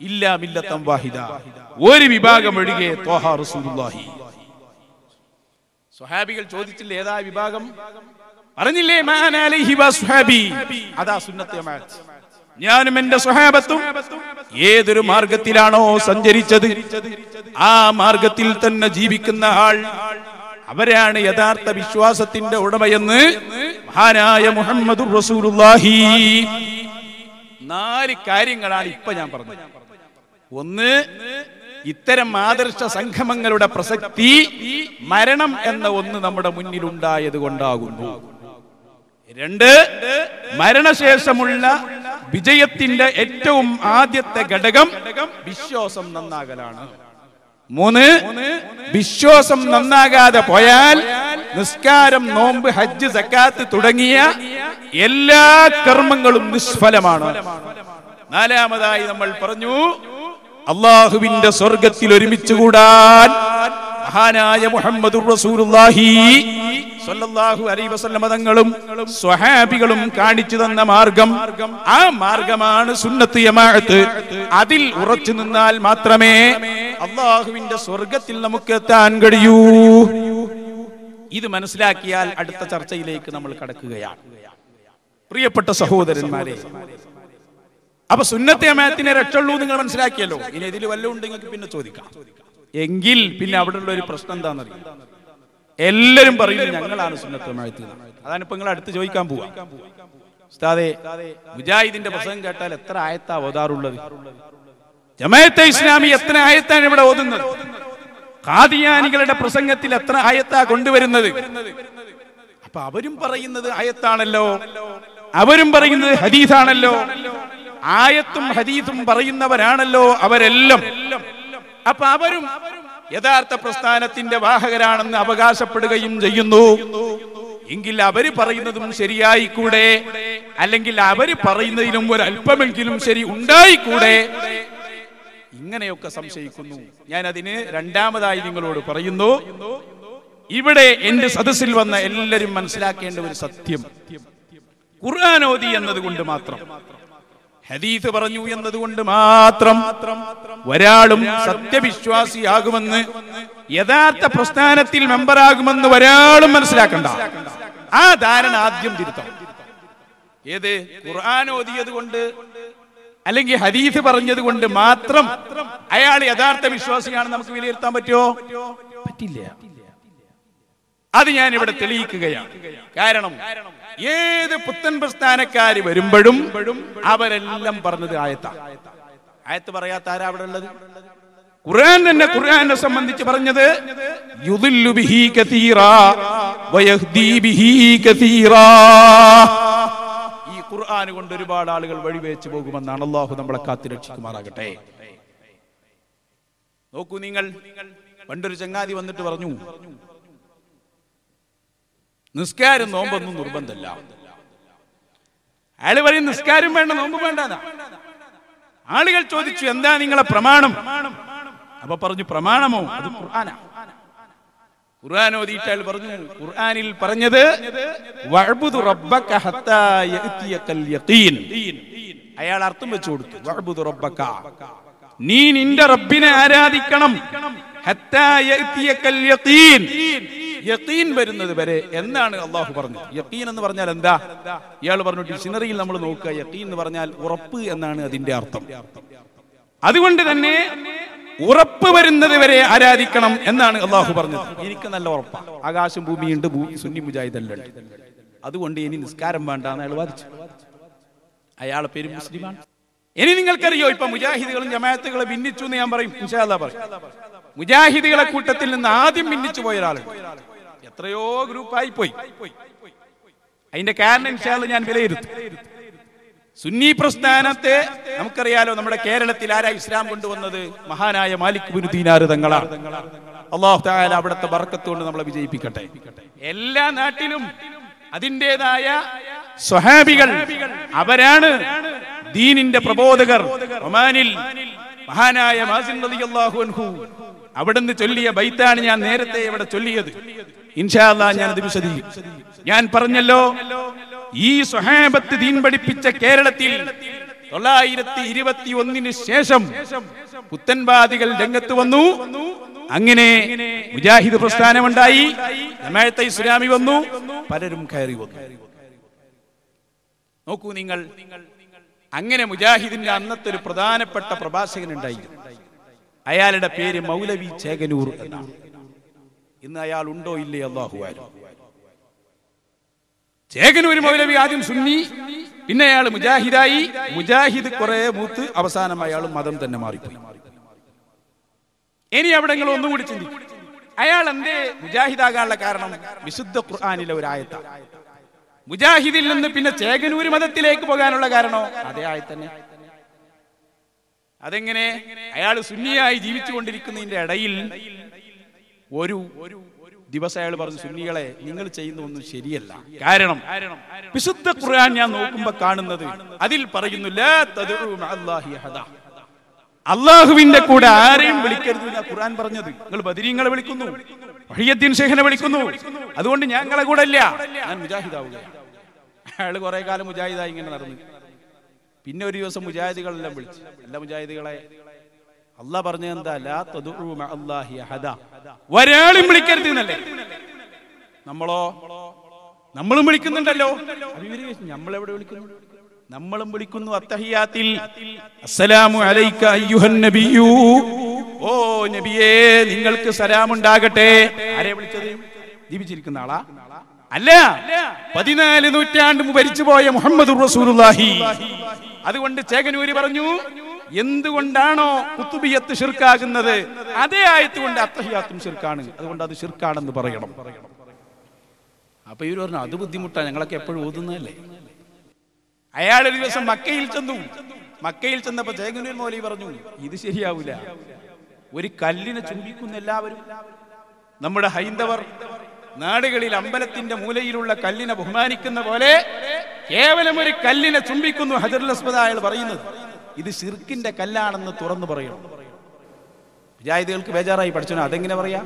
ഇല്ലാ മില്ലത്തൻ വാഹിദ, ഒരു വിഭാഗം ഒഴികെ, ത്വഹ റസൂലുള്ളാഹി. സ്വഹാബികൾ ചോദിച്ചില്ലേ ഏതാ വിഭാഗം? പറഞ്ഞില്ലേ, മാന അലൈഹി വസ്ഹാബി, അതാ സുന്നത്ത് ജമാഅത്ത്. ഞാനും എന്റെ സ്വഹാബത്തും ഏതൊരു മാർഗത്തിലാണോ സഞ്ചരിച്ചത് ആ മാർഗത്തിൽ തന്നെ ജീവിക്കുന്ന ആൾ, അവരാണ് യഥാർത്ഥ വിശ്വാസത്തിന്റെ ഉടമയെന്ന് മഹാനായ മുഹമ്മദുർ റസൂലുള്ളാഹി. 4 കാര്യങ്ങളാണ് ഇപ്പൊ ഞാൻ പറഞ്ഞത്. ഒന്ന്, ഇത്തരം ആദർശ സംഗമങ്ങളുടെ പ്രസക്തി മരണം എന്ന ഒന്ന് നമ്മുടെ മുന്നിൽ ഉണ്ടായത് കൊണ്ടാകുന്നു. 2, മരണശേഷമുള്ള വിജയത്തിന്റെ ഏറ്റവും ആദ്യത്തെ ഘടകം വിശ്വാസം നന്നാകലാണ്. 3, വിശ്വാസം നന്നാകാതെ പോയാൽ നിസ്കാരം, നോമ്പ്, ഹജ്ജ്, സക്കാത്ത് തുടങ്ങിയ എല്ലാ കർമ്മങ്ങളും നിഷ്ഫലമാണ്. 4-മതായി നമ്മൾ പറഞ്ഞു, അള്ളാഹുവിന്റെ സ്വർഗത്തിൽ ഒരുമിച്ച് കൂടാൻ മഹാനായ മുഹമ്മദുർ റസൂലുള്ളാഹി സ്വല്ലല്ലാഹു അലൈഹി വസല്ലം തങ്ങളും സ്വഹാബികളും കാണിച്ചു തന്ന മാർഗം, ആ മാർഗമാണ് സുന്നത്ത് ജമാഅത്ത്. അതിൽ ഉറച്ചു നിന്നാൽ മാത്രമേ അള്ളാഹുവിന്റെ സ്വർഗത്തിൽ നമുക്ക് എത്താൻ കഴിയൂ. ഇത് മനസ്സിലാക്കിയാൽ അടുത്ത ചർച്ചയിലേക്ക് നമ്മൾ കടക്കുകയാണ്. പ്രിയപ്പെട്ട സഹോദരന്മാരെ, അപ്പൊ സുന്നത്ത് ജമാഅത്തിനെ രക്ഷയുള്ളൂ നിങ്ങൾ മനസ്സിലാക്കിയല്ലോ. ഇനി ഇതിൽ വല്ലതും ഉണ്ടെങ്കിൽ പിന്നെ ചോദിക്കാം. എങ്കിൽ പിന്നെ അവിടെ ഉള്ള ഒരു പ്രശ്നം എന്താണെന്നറിയാം. എല്ലാരും പറയുന്നത് ഞങ്ങളാണ് സുന്നത്ത് ജമാഅത്ത്. അതാണ് ഇപ്പൊ നിങ്ങൾ അടുത്ത് ചോദിക്കാൻ പോവാ. ഉസ്താദേ, മുജാഹിദിന്റെ പ്രസംഗം കേട്ടാൽ എത്ര ആയത്താ ഓതാറുള്ളത്? ജമാഅത്തെ ഇസ്ലാമി എത്ര ആയത്താണ് ഇവിടെ ഓതുന്നത്? ഖാദിയാനികളുടെ പ്രസംഗത്തിൽ എത്ര ആയത്താ കൊണ്ടുവരുന്നത്? അപ്പൊ അവരും പറയുന്നത് ആയത്താണല്ലോ, അവരും പറയുന്നത് ഹദീസാണല്ലോ. ആയത്തും ഹദീസും പറയുന്നവരാണല്ലോ അവരെല്ലാം. അപ്പൊ അവരും യഥാർത്ഥ പ്രസ്ഥാനത്തിന്റെ വാഹകരാണെന്ന് അവകാശപ്പെടുകയും ചെയ്യുന്നു. എങ്കിൽ അവര് പറയുന്നതും ശരിയായിക്കൂടെ? അല്ലെങ്കിൽ അവര് പറയുന്നതിലും ഒരല്പമെങ്കിലും ശരി ഉണ്ടായിക്കൂടെ? ഇങ്ങനെയൊക്കെ സംശയിക്കുന്നു. ഞാൻ അതിന് 2-മതായി നിങ്ങളോട് പറയുന്നു. ഇവിടെ എന്റെ സദസ്സിൽ വന്ന എല്ലാവരും മനസ്സിലാക്കേണ്ട ഒരു സത്യം, ഖുർആൻ ഓതി എന്നതുകൊണ്ട് മാത്രം, ഹദീസ് പറഞ്ഞു എന്നതുകൊണ്ട് മാത്രം ഒരാളും സത്യവിശ്വാസിയാകുമെന്ന്, യഥാർത്ഥ പ്രസ്ഥാനത്തിൽ മെമ്പറാകുമെന്ന് ഒരാളും മനസ്സിലാക്കണ്ട. ആ ധാരണ ആദ്യം തിരുത്തണം. ഏത്? ഖുർആൻ ഓതിയത് കൊണ്ട് അല്ലെങ്കിൽ ഹദീസ് പറഞ്ഞത് കൊണ്ട് മാത്രം അയാൾ യഥാർത്ഥ വിശ്വാസിയാണെന്ന് നമുക്ക് വിലയിരുത്താൻ പറ്റുമോ? പറ്റില്ല. അത് ഞാൻ ഇവിടെ തെളിയിക്കുകയാണ്. കാരണം ഏത് പുത്തൻ പ്രസ്ഥാനക്കാര് വരുമ്പോഴും അവരെല്ലാം പറഞ്ഞത് ആയത്താണ്. ആയത്ത് പറയാത്ത ആരാ അവിടെ ഉള്ളത്? ഖുർആൻ തന്നെ ഖുർആനെ സംബന്ധിച്ച് പറഞ്ഞത് യുദില്ലു ബിഹി കതീറാ വയഹ്ദി ബിഹി കതീറാ. ഈ ഖുർആൻ കൊണ്ട് ഒരുപാട് ആളുകൾ വഴിവെച്ച് പോകുമെന്നാണ്. അല്ലാഹു നമ്മളെ കാത്തുരക്ഷിക്കുമാറാകട്ടെ. നോക്കൂ നിങ്ങൾ, പണ്ടൊരു ചങ്ങാതി വന്നിട്ട് പറഞ്ഞു, നിസ്കാരം നോമ്പൊന്നും നിർബന്ധമല്ല. അയാൾ പറയും നിസ്കാരം വേണ്ട, നോമ്പ് വേണ്ട. ആളുകൾ ചോദിച്ചു, എന്താ നിങ്ങളെ പ്രമാണം? അപ്പൊ പറഞ്ഞു, പ്രമാണമോ? അത് ഖുർആനാ. ഖുർആൻ ഓതിയിട്ട് അയാൾ പറഞ്ഞു, ഖുർആനിൽ പറഞ്ഞത് വഅബ്ദു റബ്ബക ഹത്താ യഅതിയകൽ യഖീൻ. അയാൾ അർത്ഥം വെച്ചു കൊടുത്തു, വഅബ്ദു റബ്ബക, നീ നിന്റെ റബ്ബിനെ ആരാധിക്കണം, ഹത്താ യഅതിയകൽ യഖീൻ, യഖീൻ വരുന്നത് വരെ എന്നാണ് അള്ളാഹു പറഞ്ഞത്. യഖീൻ എന്ന് പറഞ്ഞാൽ എന്താ? ഇയാൾ പറഞ്ഞു, ഡിക്ഷണറിയിൽ നമ്മൾ നോക്കുക, യഖീൻ എന്ന് പറഞ്ഞാൽ ഉറപ്പ് എന്നാണ് അതിന്റെ അർത്ഥം. അതുകൊണ്ട് തന്നെ ഉറപ്പ് വരുന്നത് വരെ ആരാധിക്കണം എന്നാണ് അള്ളാഹു പറഞ്ഞത്. എനിക്ക് നല്ല ഉറപ്പാണ്, ആകാശം ഭൂമിയുണ്ട്, സുന്നി മുജാഹിദല്ല, അതുകൊണ്ട് ഇനി നിസ്കാരം വേണ്ട എന്ന് അയാൾ വാദിച്ചു. അയാളെ പേര് മുസ്ലിമാണ്. ഇനി നിങ്ങൾക്കറിയോ, ഇപ്പൊ മുജാഹിദുകളും ജമാഅത്തുകളും ഭിന്നിച്ചു എന്ന് ഞാൻ പറയും, ഇൻഷാ അല്ലാഹ് പറയും. മുജാഹിദുകളെ കൂട്ടത്തിൽ നിന്ന് ആദ്യം ഭിന്നിച്ചു പോയ ഒരാൾ എത്രയോ ഗ്രൂപ്പായി പോയി. അതിന്റെ കാരണം ഇൻഷാ അല്ലാഹ് ഞാൻ വിലയിരുത്തും. സുന്നി പ്രസ്ഥാനത്തെ നമുക്കറിയാലോ, നമ്മുടെ കേരളത്തിൽ ആരാ ഇസ്ലാം കൊണ്ടുവന്നത്? മഹാനായ മാലിക് ഇബ്നു ദീനാർ തങ്ങളാണ്. അല്ലാഹു തആല അവിടുത്തെ ബർക്കത്ത് കൊണ്ട് നമ്മളെ വിജയിപ്പിക്കട്ടെ. എല്ലാ നാട്ടിലും അതിൻ്റെതായ സ്വഹാബികൾ, അവരാണ് ദീനിന്റെ പ്രബോധകർ. ഒമാനിൽ മഹാനായ മാസിൻ റളിയല്ലാഹു അൻഹു അവിടുന്ന് ചൊല്ലിയ ബൈത്താണ് ഞാൻ നേരത്തെ ഇവിടെ ചൊല്ലിയത്. ഇൻഷാ അല്ലാഹ് ഞാനത് വിശദീകരിക്കും. ഞാൻ പറഞ്ഞല്ലോ, ഈ സ്വഹാബത്ത് ദീൻ പഠിപ്പിച്ച കേരളത്തിൽ 921 ശേഷം പുത്തൻവാദികൾ രംഗത്ത് വന്നു. അങ്ങനെ മുജാഹിദ് പ്രസ്ഥാനമുണ്ടായി, ജമാഅത്തെ ഇസ്ലാമി വന്നു, പലരും കയറി വന്നു. നോക്കൂ നിങ്ങൾ, അങ്ങനെ മുജാഹിദിന്റെ അന്നത്തെ ഒരു പ്രധാനപ്പെട്ട പ്രഭാഷകൻ ഉണ്ടായി. അയാളുടെ പേര് മൗലവി ചേകനൂർ എന്നാണ്. ഇന്ന് അയാൾ ഉണ്ടോ ഇല്ലേ അല്ലാഹു അഅലം. ചേകനൂർ മൗലവി ആദ്യം സുന്നി, പിന്നെ അയാൾ മുജാഹിദായി. മുജാഹിദ് കുറെ മൂത്ത് അവസാനം അയാൾ മതം തന്നെ മാറിപ്പോയി. ഇനി അവിടെ നിങ്ങൾ ഒന്നുകൂടി ചിന്തിക്കും, അയാൾ എന്തേ മുജാഹിദാകാനുള്ള കാരണം? വിശുദ്ധ ഖുർആനിലെ ഒരു ആയത്ത. മുജാഹിദിൽ നിന്ന് പിന്നെ ചേകനൂർ മതത്തിലേക്ക് പോകാനുള്ള കാരണോ അതേ ആയത്ത് തന്നെ. അതെങ്ങനെ? അയാൾ സുന്നിയായി ജീവിച്ചുകൊണ്ടിരിക്കുന്നതിന്റെ ഇടയിൽ ഒരു ദിവസം അയാൾ പറഞ്ഞു, സുന്നികളെ നിങ്ങൾ ചെയ്യുന്ന ഒന്നും ശരിയല്ല. കാരണം വിശുദ്ധ ഖുർആൻ ഞാൻ നോക്കുമ്പോ കാണുന്നത് അതിൽ പറയുന്നു, ലാ തദ്ഉ മഅല്ലാഹി അഹദ, അള്ളാഹുവിന്റെ കൂടെ ആരെയും വിളിക്കരുത് എന്നാ ഖുർആൻ പറഞ്ഞത്. നിങ്ങൾ ബദരീങ്ങളെ വിളിക്കുന്നു, വഹിയുദ്ദീൻ ശൈഖിനെ വിളിക്കുന്നു, അതുകൊണ്ട് ഞങ്ങളെ കൂടെ ഇല്ല, ഞാൻ മുജാഹിദാവുകയാണ്. അയാൾ കുറെ കാലം മുജാഹിദായി ഇങ്ങനെ നടന്നു. പിന്നെ ഒരു ദിവസം മുജാഹിദുകളെല്ലാം വിളിച്ചു, എല്ലാ മുജാഹിദുകളെ അള്ളാഹ് പറഞ്ഞത് എന്താ? ലാ തദ്ഉ മഅല്ലാഹി അഹദ, ഒരാളും വിളിക്കരുത് എന്നല്ലേ. നമ്മളും വിളിക്കുന്നുണ്ടല്ലോ. നമ്മളെവിടെ വിളിക്കുന്നു? നമ്മളും വിളിക്കുന്നു അത്തഹിയാത്തിൽ, അസ്സലാമു അലൈക അയ്യുഹൻ നബിയു, ഓ നബിയേ നിങ്ങൾക്ക് സലാം ഉണ്ടാകട്ടെ. ആരെ വിളിച്ചത്? ജീവിച്ചിരിക്കുന്ന ആളാ? അല്ല, 14 നൂറ്റാണ്ട് ഭരിച്ചുപോയ മുഹമ്മദുർ റസൂലുള്ളാഹി. അതുകൊണ്ട് ചേകനൂരി പറഞ്ഞു, എന്തുകൊണ്ടാണോ കുത്തുബിയത്ത് ശിർക്കാകുന്നത് അതേ ആയത്ത് കൊണ്ട് അത്തഹിയാത്തും ശിർക്കാണ്, അതുകൊണ്ട് അത് ശിർക്കാണെന്ന് പറയണം. അപ്പൊ ഇവർ പറഞ്ഞു അത് ബുദ്ധിമുട്ടാണ്, ഞങ്ങളൊക്കെ എപ്പോഴും ഓതുന്നതല്ലേ. അയാൾ ഒരു ദിവസം മക്കയിൽ ചെന്നപ്പോ ചേകനൂർ മൗലവി പറഞ്ഞു, ഇത് ശരിയാവൂല, ഒരു കല്ലിനെ ചുംബിക്കുന്ന എല്ലാവരും. നമ്മുടെ ഹൈന്ദവർ നാടുകളിൽ അമ്പലത്തിന്റെ മൂലയിലുള്ള കല്ലിനെ ബഹുമാനിക്കുന്ന പോലെ കേവലം ഒരു കല്ലിനെ ചുംബിക്കുന്നു ഹജറുൽ അസ്വദ്. അയാൾ പറയുന്നത് ഇത് ശിർക്കിന്റെ കല്ലാണെന്ന് തുറന്നു പറയണം. മുജാഹിദുകൾക്ക് ബേജാറായി, പഠിച്ചോ അതെങ്ങനെ പറയാ?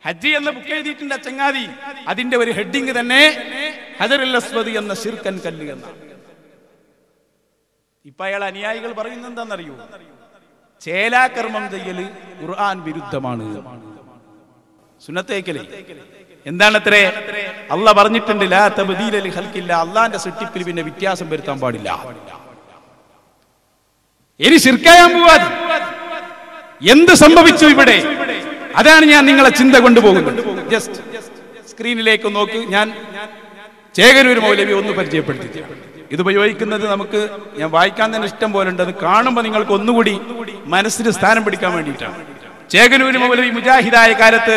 ഹജ്ജ് എന്ന ബുക്ക് എഴുതിയിട്ടുണ്ട് ചങ്ങാതി, അതിന്റെ ഒരു ഹെഡിങ് തന്നെ ഹജറുൽ അസ്വദ് എന്ന ശിർക്കൻ കല്ല് എന്നാണ്. ഇപ്പൊ അയാൾ അനുയായികൾ പറയുന്നത് എന്താണെന്നറിയോ? ചേലാകർമ്മം ചെയ്യല് ഖുർആൻ വിരുദ്ധമാണ്, സുന്നത്തേക്കല്. എന്താണത്രേ? അള്ളാഹ് പറഞ്ഞിട്ടുണ്ട്, ലാ തബ്ദീല ലിഖൽഖില്ല, അള്ളാന്റെ സൃഷ്ടിപ്പിൽ പിന്നെ വ്യത്യാസം വരുത്താൻ പാടില്ല. ഇനി ശിർക്കായാൻ പോവാതെ എന്ത് സംഭവിച്ചു ഇവിടെ? അതാണ് ഞാൻ നിങ്ങളെ ചിന്ത കൊണ്ടുപോകുന്നത്. ജസ്റ്റ് സ്ക്രീനിലേക്ക് നോക്ക്. ഞാൻ ചേകനൂർ മൗലവി ഒന്ന് പരിചയപ്പെടുത്തി. ഇത് ഉപയോഗിക്കുന്നത് നമുക്ക്, ഞാൻ വായിക്കാൻ തന്നെ ഇഷ്ടം പോലെ ഉണ്ട്, അത് കാണുമ്പോൾ നിങ്ങൾക്ക് ഒന്നുകൂടി മനസ്സിന് സ്ഥാനം പിടിക്കാൻ വേണ്ടിയിട്ടാണ്. ചേകനൂർ മൗലവി മുജാഹിദായ കാലത്ത്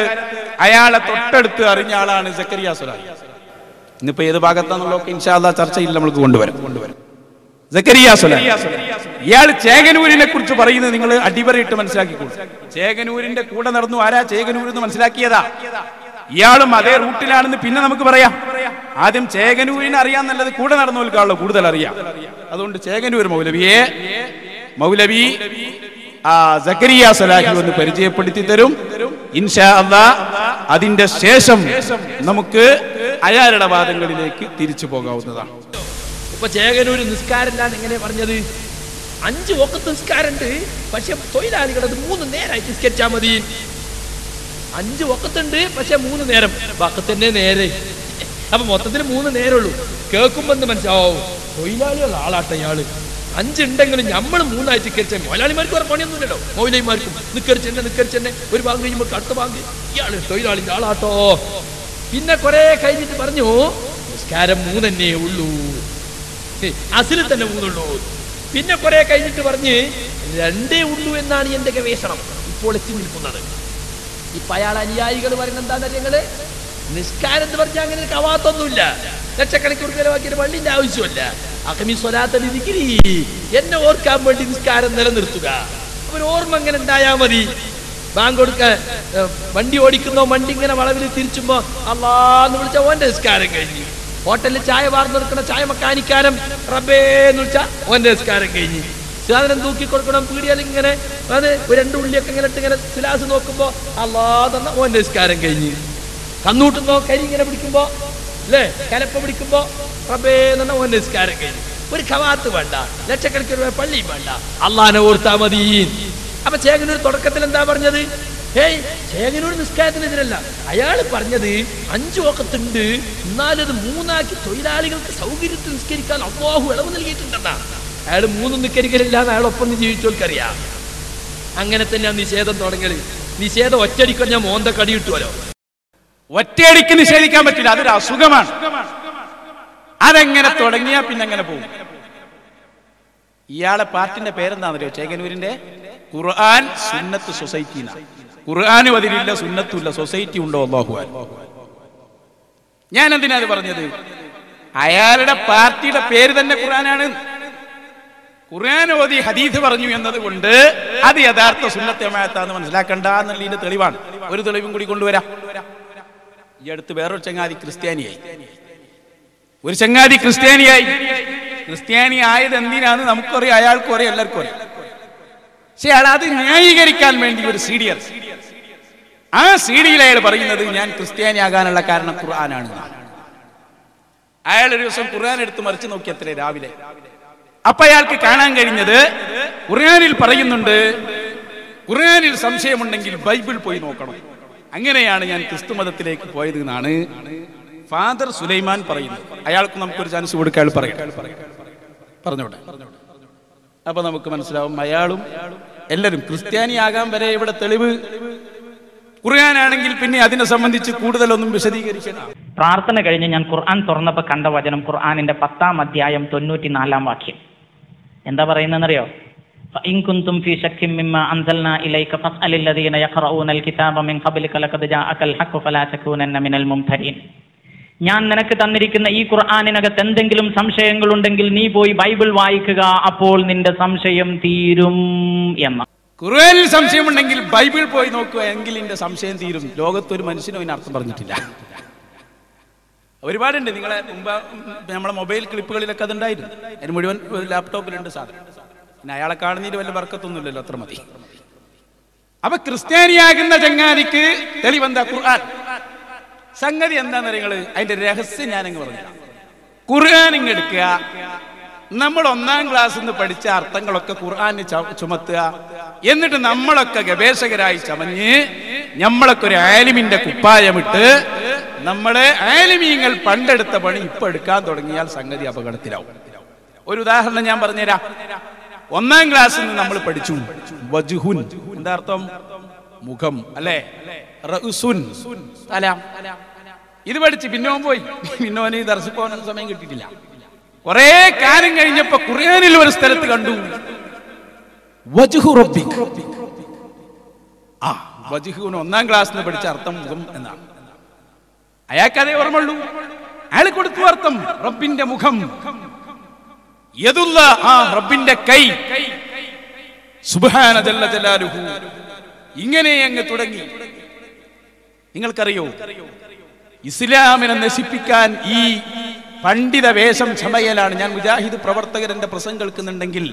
അയാളെ തൊട്ടടുത്ത് അറിഞ്ഞ ആളാണ് സക്കരിയ സ്വലാഹി. ഇന്നിപ്പോ ഏത് ഭാഗത്താണെന്നുള്ളതൊക്കെ ഇൻഷാ അല്ലാഹ് ചർച്ചയിൽ നമ്മൾക്ക് കൊണ്ടുവരാം. സക്കരിയ സ്വലാഹി ഇയാൾ ചേകനൂരിനെ കുറിച്ച് പറയുന്നത് നിങ്ങൾ അടിവരയിട്ട് മനസ്സിലാക്കിക്കോളൂ. ചേകനൂരിന്റെ കൂടെ നടന്നു. ആരാ ചേകനൂർ എന്ന് മനസ്സിലാക്കിയതാ? ഇയാളും അതേ റൂട്ടിലാണെന്ന് പിന്നെ നമുക്ക് പറയാം. ആദ്യം ചേകനൂരിനെ അറിയാന്നല്ലത് കൂടെ നടന്നവർക്കാണല്ലോ കൂടുതൽ അറിയാം. അതുകൊണ്ട് ചേകനൂർ മൗലവി സക്കരിയ സ്വലാഹി ഒന്ന് പരിചയപ്പെടുത്തി തരും ഇൻഷാ അല്ലാഹ്. അതിന്റെ ശേഷം നമുക്ക് അയാളുടെ വാദങ്ങളിലേക്ക് തിരിച്ചു പോകാവുന്നതാണ്. ഇപ്പൊ ചേകനൂര് നിസ്കാരമില്ലാന്ന് എങ്ങനെ പറഞ്ഞത്? 5 വഖത്ത് നിസ്കാരമുണ്ട്, പക്ഷെ തൊഴിലാളികൾ അത് 3 നേരമായിട്ട് നിസ്കരിച്ചാൽ മതി. 5 വഖത്തുണ്ട്, പക്ഷെ 3 നേരം വഖത്തന്നെ നേരെ. അപ്പൊ മൊത്തത്തിൽ 3 നേരമുള്ളൂ. കേൾക്കുമ്പോ എന്ത് മനസ്സിലാവും? തൊഴിലാളികൾ ആളാട്ട ഇയാള്. 5 ഉണ്ടെങ്കിലും നമ്മൾ 3 ആയിട്ട് നിസ്കരിച്ചാൽ മൊലാളിമാർക്ക് വേറെ പണിയൊന്നുമില്ലല്ലോ. മൗലവിമാർക്കും നിസ്കരിച്ചെന്നെ ഒരു ബാങ്ക് കഴിയുമ്പോൾ അടുത്ത ബാങ്ക് ഇയാള് തൊഴിലാളിന്റെ ആളാട്ടോ. പിന്നെ കുറെ കഴിഞ്ഞിട്ട് പറഞ്ഞു നിസ്കാരം 3 തന്നെ ഉള്ളൂ, അസിൽ തന്നെ 3 ഉള്ളൂ. പിന്നെ കുറെ കഴിഞ്ഞിട്ട് പറഞ്ഞ് 2 ഉള്ളൂ എന്നാണ് എന്റെ ഗവേഷണം ഇപ്പോൾ എത്തി നിൽക്കുന്നത്. ഇപ്പൊ അയാൾ അനുയായികൾ പറയുന്നത് എന്താണെന്ന് ഞങ്ങള് നിസ്കാരം എന്ന് പറഞ്ഞാൽ അങ്ങനെ കവാത്തൊന്നുമില്ല, ലക്ഷക്കണക്കിന് ചെലവാക്കിയിട്ട് പള്ളിന്റെ ആവശ്യമല്ല. അഖമി സ്വലാത്തൽ ദിക്രി, എന്നെ ഓർക്കാൻ വേണ്ടി നിസ്കാരം നിലനിർത്തുക. ഒരു ഓർമ്മ എങ്ങനെ ഉണ്ടായാ മതി. ബാങ്ക് കൊടുക്കാൻ വണ്ടി ഓടിക്കുന്നോ, വണ്ടി ഇങ്ങനെ വളവിൽ തിരിച്ചുമ്പോ അള്ളാന്ന് വിളിച്ച ഓന്റെ നിസ്കാരം കഴിഞ്ഞു. ഹോട്ടലിൽ ചായ വാർന്നെടുക്കണ ചായ മക്കാനിക്കാരം റബ്ബേ എന്ന് വിളിച്ചാ ഓന്റെ നിസ്കാരം കഴിഞ്ഞു. സാധനം തൂക്കി കൊടുക്കണം, പീടിയാൽ ഇങ്ങനെ അത് 2 ഉള്ളിയൊക്കെ ഇങ്ങനെ ഇട്ട് ഇങ്ങനെ സിലാസ് നോക്കുമ്പോ അള്ളാ തന്ന ഓന്റെ നിസ്കാരം കഴിഞ്ഞു. കന്നൂട്ടുന്നോ കരി ഇങ്ങനെ പിടിക്കുമ്പോ അല്ലേ, കലപ്പ പിടിക്കുമ്പോ റബ്ബേ എന്ന ഓന്റെ നിസ്കാരം കഴിഞ്ഞു. ഒരു ഖവാത്ത് വേണ്ട, ലക്ഷക്കണക്കിന് രൂപ പള്ളിയും വേണ്ട, അള്ളാനെ ഓർത്താ മതി. അപ്പൊ ചേകനൂർ തുടക്കത്തിൽ എന്താ പറഞ്ഞത്? ഹേയ്, ചേകനൂർ നിസ്കാരത്തിനെതിരല്ല. അയാൾ പറഞ്ഞത് 5 വഖത്തുണ്ട്, എന്നാലും അത് 3 ആക്കി തൊഴിലാളികൾക്ക് സൗകര്യത്തിൽ നിസ്കരിക്കാൻ അല്ലാഹു ഇളവ് നൽകിയിട്ടുണ്ടെന്നാ. അയാൾ 3 നിസ്കരിക്കലില്ല എന്ന് അയാളൊപ്പം ജീവിച്ചവർക്കറിയാം. അങ്ങനെ തന്നെയാണ് നിഷേധം തുടങ്ങിയത്. നിഷേധം ഒറ്റടിക്കാൻ ഞാൻ മോന്ത കടി കിട്ടുമല്ലോ. ഒറ്റയടിക്ക് നിഷേധിക്കാൻ പറ്റില്ല, അതൊരു അസുഖമാണ്. അതെങ്ങനെ തുടങ്ങിയാ പിന്നെ അങ്ങനെ പോകും. ഇയാളെ പാർട്ടിന്റെ പേരെന്താണെന്നറിയോ? ചേകനൂരിന്റെ ഖുർആൻ സുന്നത്ത് സൊസൈറ്റി. ഖുർആനും അതിലില്ല, സുന്നത്തും ഇല്ല, സൊസൈറ്റി ഉണ്ടോ? അല്ലാഹു അക്ബർ. ഞാൻ എന്തിനാ അത് പറഞ്ഞത്? അയാളുടെ പാർട്ടിയുടെ പേര് തന്നെ ഖുർആനാണ്. ഖുർആൻ ഓതി ഹദീസ് പറഞ്ഞു എന്നതുകൊണ്ട് അത് യഥാർത്ഥ സുന്നത്ത് ജമാഅത്താന്ന് മനസ്സിലാക്കണ്ട എന്നുള്ളതിന്റെ തെളിവാണ്. ഒരു തെളിവും കൂടി കൊണ്ടുവരാം. ഈ അടുത്ത് വേറൊരു ചങ്ങാതി ക്രിസ്ത്യാനിയായി. ക്രിസ്ത്യാനി ആയത് എന്തിനാന്ന് നമുക്കറിയാം, അയാൾക്കും അറിയാം, എല്ലാവർക്കും അറിയാം. പക്ഷെ അയാൾ അത് ന്യായീകരിക്കാൻ വേണ്ടി ഒരു CD ഇറക്കി. ആ CD-യിൽ അയാൾ പറയുന്നത് ഞാൻ ക്രിസ്ത്യാനി ആകാനുള്ള കാരണം ഖുർആനാണ്. അയാൾ ഒരു ദിവസം ഖുർആൻ എടുത്ത് മറിച്ച് നോക്കി അത്രേ രാവിലെ. അപ്പൊ അയാൾക്ക് കാണാൻ കഴിഞ്ഞത് ഖുർആനിൽ പറയുന്നുണ്ട്, ഖുർആനിൽ സംശയമുണ്ടെങ്കിൽ ബൈബിൾ പോയി നോക്കണം. അങ്ങനെയാണ് ഞാൻ ക്രിസ്തു മതത്തിലേക്ക് പോയത് എന്നാണ് ഫാദർ സുലൈമാൻ പറയുന്നത്. അയാൾക്ക് നമുക്കൊരു ചാൻസ് കൊടുക്കാൻ അയാൾ പറഞ്ഞോട്ടെ. അപ്പൊ നമുക്ക് മനസ്സിലാവും അയാളും എല്ലാവരും ക്രിസ്ത്യാനിയാകാൻ വരെ ഇവിടെ തെളിവ് ഖുർആനാണെങ്കിൽ പിന്നെ അതിനെ സംബന്ധിച്ച് കൂടുതലൊന്നും വിശദീകരിക്കണം. പ്രാർത്ഥന കഴിഞ്ഞ് ഞാൻ ഖുർആൻ തുറന്നപ്പോൾ കണ്ട വചനം ഖുർആനിന്റെ 10-ാം അധ്യായം 94-ാം വാക്യം. എന്താ പറയുന്നതെന്നറിയോ? فإن كنتم في شك مما أنزلنا إليك فاسأل الذين يقرؤون الكتاب من قبلك لقد جاءك الحق فلا تكونن من الممترين. ഞാൻ നിനക്ക് തന്നിരിക്കുന്ന ഈ ഖുർആനിനകത്ത് എന്തെങ്കിലും സംശയങ്ങളുണ്ടെങ്കിൽ നീ പോയി ബൈബിൾ വായിക്കുക, അപ്പോൾ നിന്റെ സംശയം തീരും എന്ന. ഖുർആനിൽ സംശയമുണ്ടെങ്കിൽ ബൈബിൾ പോയി നോക്കുക, എങ്കിൽ നിന്റെ സംശയം തീരും. ലോകത്തൊരു മനുഷ്യനും അതിനർത്ഥം പറഞ്ഞിട്ടില്ല. ഒരുപാടുണ്ട്. നിങ്ങളെ മുമ്പ് നമ്മളെ മൊബൈൽ ക്ലിപ്പുകളിലൊക്കെ അതുണ്ടായിരുന്നു. അതിന് മുഴുവൻ ലാപ്ടോപ്പിലുണ്ട് സാധനം. പിന്നെ അയാളെ കാണുന്നതിന് വല്ല ബർക്കത്തൊന്നുമില്ലല്ലോ, അത്ര മതി. അപ്പൊ ക്രിസ്ത്യാനിയാകുന്ന ചങ്ങാതിക്ക് തെളിവെന്താ? ഖുർആൻ. സംഗതി എന്താന്ന് നിങ്ങള് അതിന്റെ രഹസ്യം ഞാനങ്ങ് പറഞ്ഞു. ഖുർആൻ ഇങ്ങ് എടുക്കുക, നമ്മൾ 1-ാം ക്ലാസ്സിൽ നിന്ന് പഠിച്ച അർത്ഥങ്ങളൊക്കെ ഖുർആന് ചുമത്തുക, എന്നിട്ട് നമ്മളൊക്കെ ഗവേഷകരായി ചമഞ്ഞ് നമ്മളൊക്കെ ഒരു ആലിമിന്റെ കുപ്പായമിട്ട് നമ്മള് ആലിമീങ്ങൾ പണ്ടെടുത്ത പണി ഇപ്പൊ എടുക്കാൻ തുടങ്ങിയാൽ സംഗതി അപകടത്തിലാവും. ഒരു ഉദാഹരണം ഞാൻ പറഞ്ഞുതരാം. 1-ാം ക്ലാസ്സിൽ നിന്ന് നമ്മൾ പഠിച്ചു വജ്ഹുൻ, എന്താ അർത്ഥം? മുഖം അല്ലേ? റഉസുൻ, തല. ഇത് പഠിച്ച് പിന്നോൻ പോയി. പിന്നോന് ദർശി പോകാൻ സമയം കിട്ടിയിട്ടില്ല. കുറെ കാലം കഴിഞ്ഞപ്പോ ഖുർആനിൽ ഒരു സ്ഥലത്ത് കണ്ടു വജ്ഹു റബ്ബിക്. വജ്ഹുന് 1-ാം ക്ലാസ്സിൽ നിന്ന് പഠിച്ച അർത്ഥം മുഖം എന്നാണ്. അയാൾക്ക് അതേ ഓർമ്മയുള്ളൂ. അയാൾ കൊടുത്തു അർത്ഥം റബ്ബിന്റെ മുഖം. യദുല്ല, റബ്ബിന്റെ കൈ. സുബ്ഹാന ജല്ല ജലാലുഹു. ഇങ്ങനെ അങ്ങ് തുടങ്ങി. നിങ്ങൾക്കറിയോ, ഇസ്ലാമിനെ നശിപ്പിക്കാൻ ഈ പണ്ഡിത വേഷം ചമയലാണ്. ഞാൻ മുജാഹിദ് പ്രവർത്തകരുടെ പ്രസംഗം കേൾക്കുന്നുണ്ടെങ്കിൽ,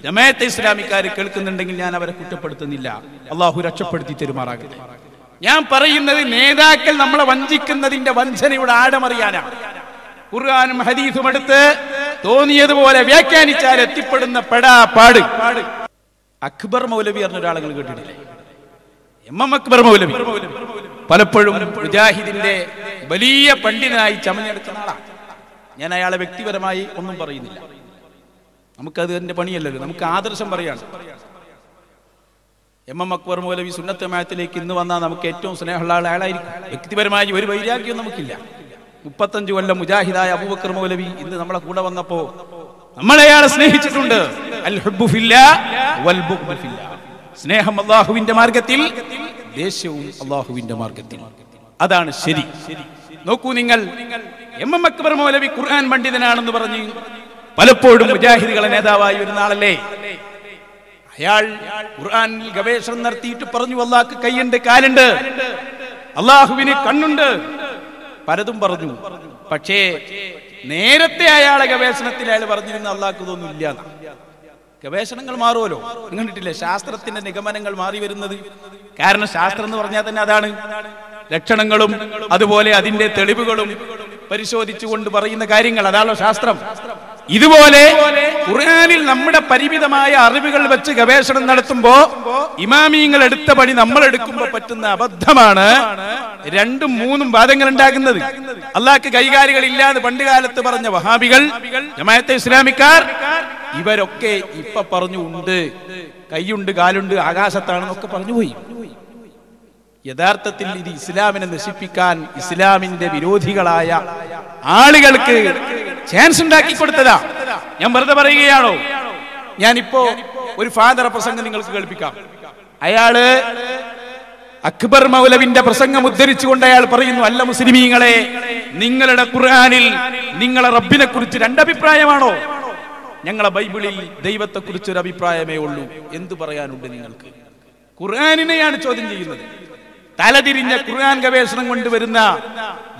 ജമാഅത്തെ ഇസ്ലാമിക്കാർ കേൾക്കുന്നുണ്ടെങ്കിൽ ഞാൻ അവരെ കുറ്റപ്പെടുത്തുന്നില്ല. അള്ളാഹു രക്ഷപ്പെടുത്തി തരുമാറാകട്ടെ. ഞാൻ പറയുന്നത് നേതാക്കൾ നമ്മളെ വഞ്ചിക്കുന്നതിന്റെ വഞ്ചനയുടെ ആഴമറിയാനാണ്. ഖുർആനും ഹദീസും എടുത്ത് തോന്നിയതുപോലെ വ്യാഖ്യാനിച്ചാൽ എത്തിപ്പെടുന്ന പെടാപാട്. അക്ബർ മൗലവി പറഞ്ഞ ഒരാളെ കേട്ടിട്ടില്ലേ? MM അക്ബർ മൗലവി പലപ്പോഴും മുജാഹിദിന്റെ വലിയ പണ്ഡിതനായി ചമഞ്ഞെടുക്കുന്ന ആളാണ്. ഞാൻ അയാളെ വ്യക്തിപരമായി ഒന്നും പറയുന്നില്ല, നമുക്കത് എന്റെ പണിയല്ലല്ലോ. നമുക്ക് ആദർശം പറയാണ്. MM അക്ബർ മൗലവി സുന്നത്ത് ജമാഅത്തിലേക്ക് ഇന്ന് വന്നാൽ നമുക്ക് ഏറ്റവും സ്നേഹമുള്ള ആൾ അയാളായിരിക്കും. വ്യക്തിപരമായി ഒരു വൈരാഗ്യവും നമുക്കില്ല. 35 കൊല്ലം മുജാഹിദായ അബൂബക്കർ മൗലവി ഇന്ന് നമ്മളെ കൂടെ വന്നപ്പോ നമ്മൾ അയാളെ സ്നേഹിച്ചിട്ടുണ്ട്. അൽ ഹുബ്ബു ഫില്ലാഹ് വൽ ബുഗ്ദു ഫില്ലാഹ്. സ്നേഹം അല്ലാഹുവിന്റെ മാർഗത്തിൽ, ദേഷ്യവും അല്ലാഹുവിന്റെ മാർഗത്തിൽ. അതാണ് ശരി. നോക്കൂ നിങ്ങൾ, MM അക്ബർ മൗലവി ഖുർആൻ പണ്ഡിതനാണെന്ന് പറഞ്ഞ് പലപ്പോഴും മുജാഹിദുകളെ നേതാവായി വരുന്ന ആളല്ലേ. അയാൾ ഖുർആനിൽ ഗവേഷണം നടത്തിയിട്ട് പറഞ്ഞു അല്ലാഹുക്ക് കൈയുണ്ട്, കാലുണ്ട്, അല്ലാഹുവിന് കണ്ണുണ്ട്, പലതും പറഞ്ഞു. പക്ഷേ നേരത്തെ അയാളെ ഗവേഷണത്തിൽ അയാൾ പറഞ്ഞിരുന്ന അല്ലാഹുക്ക് ഇതൊന്നും ഇല്ല. ഗവേഷണങ്ങൾ മാറുമല്ലോ, കണ്ടിട്ടില്ലേ? ശാസ്ത്രത്തിന്റെ നിഗമനങ്ങൾ മാറി വരുന്നത്. കാരണം ശാസ്ത്രം എന്ന് പറഞ്ഞാൽ തന്നെ അതാണ്. ലക്ഷണങ്ങളും അതുപോലെ അതിന്റെ തെളിവുകളും പരിശോധിച്ചുകൊണ്ട് പറയുന്ന കാര്യങ്ങൾ, അതാണല്ലോ ശാസ്ത്രം. ഇതുപോലെ ഖുർആനിൽ നമ്മുടെ പരിമിതമായ അറിവുകൾ വെച്ച് ഗവേഷണം നടത്തുമ്പോ ഇമാമിയങ്ങൾ എടുത്ത പണി നമ്മൾ എടുക്കുമ്പോ പറ്റുന്ന അബദ്ധമാണ് 2ഉം 3ഉം വാദങ്ങൾ ഉണ്ടാകുന്നത്. അള്ളാഹ്ക്ക് കൈകാലുകൾ ഇല്ലാതെ പണ്ട് കാലത്ത് പറഞ്ഞ വഹാബികൾ, ജമാഅത്തെ ഇസ്ലാമിക്കാർ, ഇവരൊക്കെ ഇപ്പൊ പറഞ്ഞു ഉണ്ട്, കൈയുണ്ട്, കാലുണ്ട്, ആകാശത്താണെന്നൊക്കെ പറഞ്ഞുപോയി. യഥാർത്ഥത്തിൽ ഇത് ഇസ്ലാമിനെ നശിപ്പിക്കാൻ ഇസ്ലാമിന്റെ വിരോധികളായ ആളുകൾക്ക് ചാൻസ് ഉണ്ടാക്കി കൊടുത്തതാ. ഞാൻ വെറുതെ പറയുകയാണോ? ഞാനിപ്പോ ഒരു ഫാദർ പ്രസംഗം നിങ്ങൾക്ക് കേൾപ്പിക്കാം. അയാള് അക്ബർ മൗലവിന്റെ പ്രസംഗം ഉദ്ധരിച്ചുകൊണ്ട് അയാൾ പറയുന്നു, അല്ല മുസ്ലിമീങ്ങളെ, നിങ്ങളുടെ ഖുർആനിൽ നിങ്ങളെ റബ്ബിനെ കുറിച്ച് രണ്ടഭിപ്രായമാണോ? ഞങ്ങളെ ബൈബിളിൽ ദൈവത്തെ കുറിച്ച് ഒരു അഭിപ്രായമേ ഉള്ളൂ. എന്തു പറയാനുണ്ട് നിങ്ങൾക്ക്? ഖുർആനിനെയാണ് ചോദ്യം ചെയ്യുന്നത്. തലതിരിഞ്ഞ ഖുർആൻ ഗവേഷണം കൊണ്ടുവരുന്ന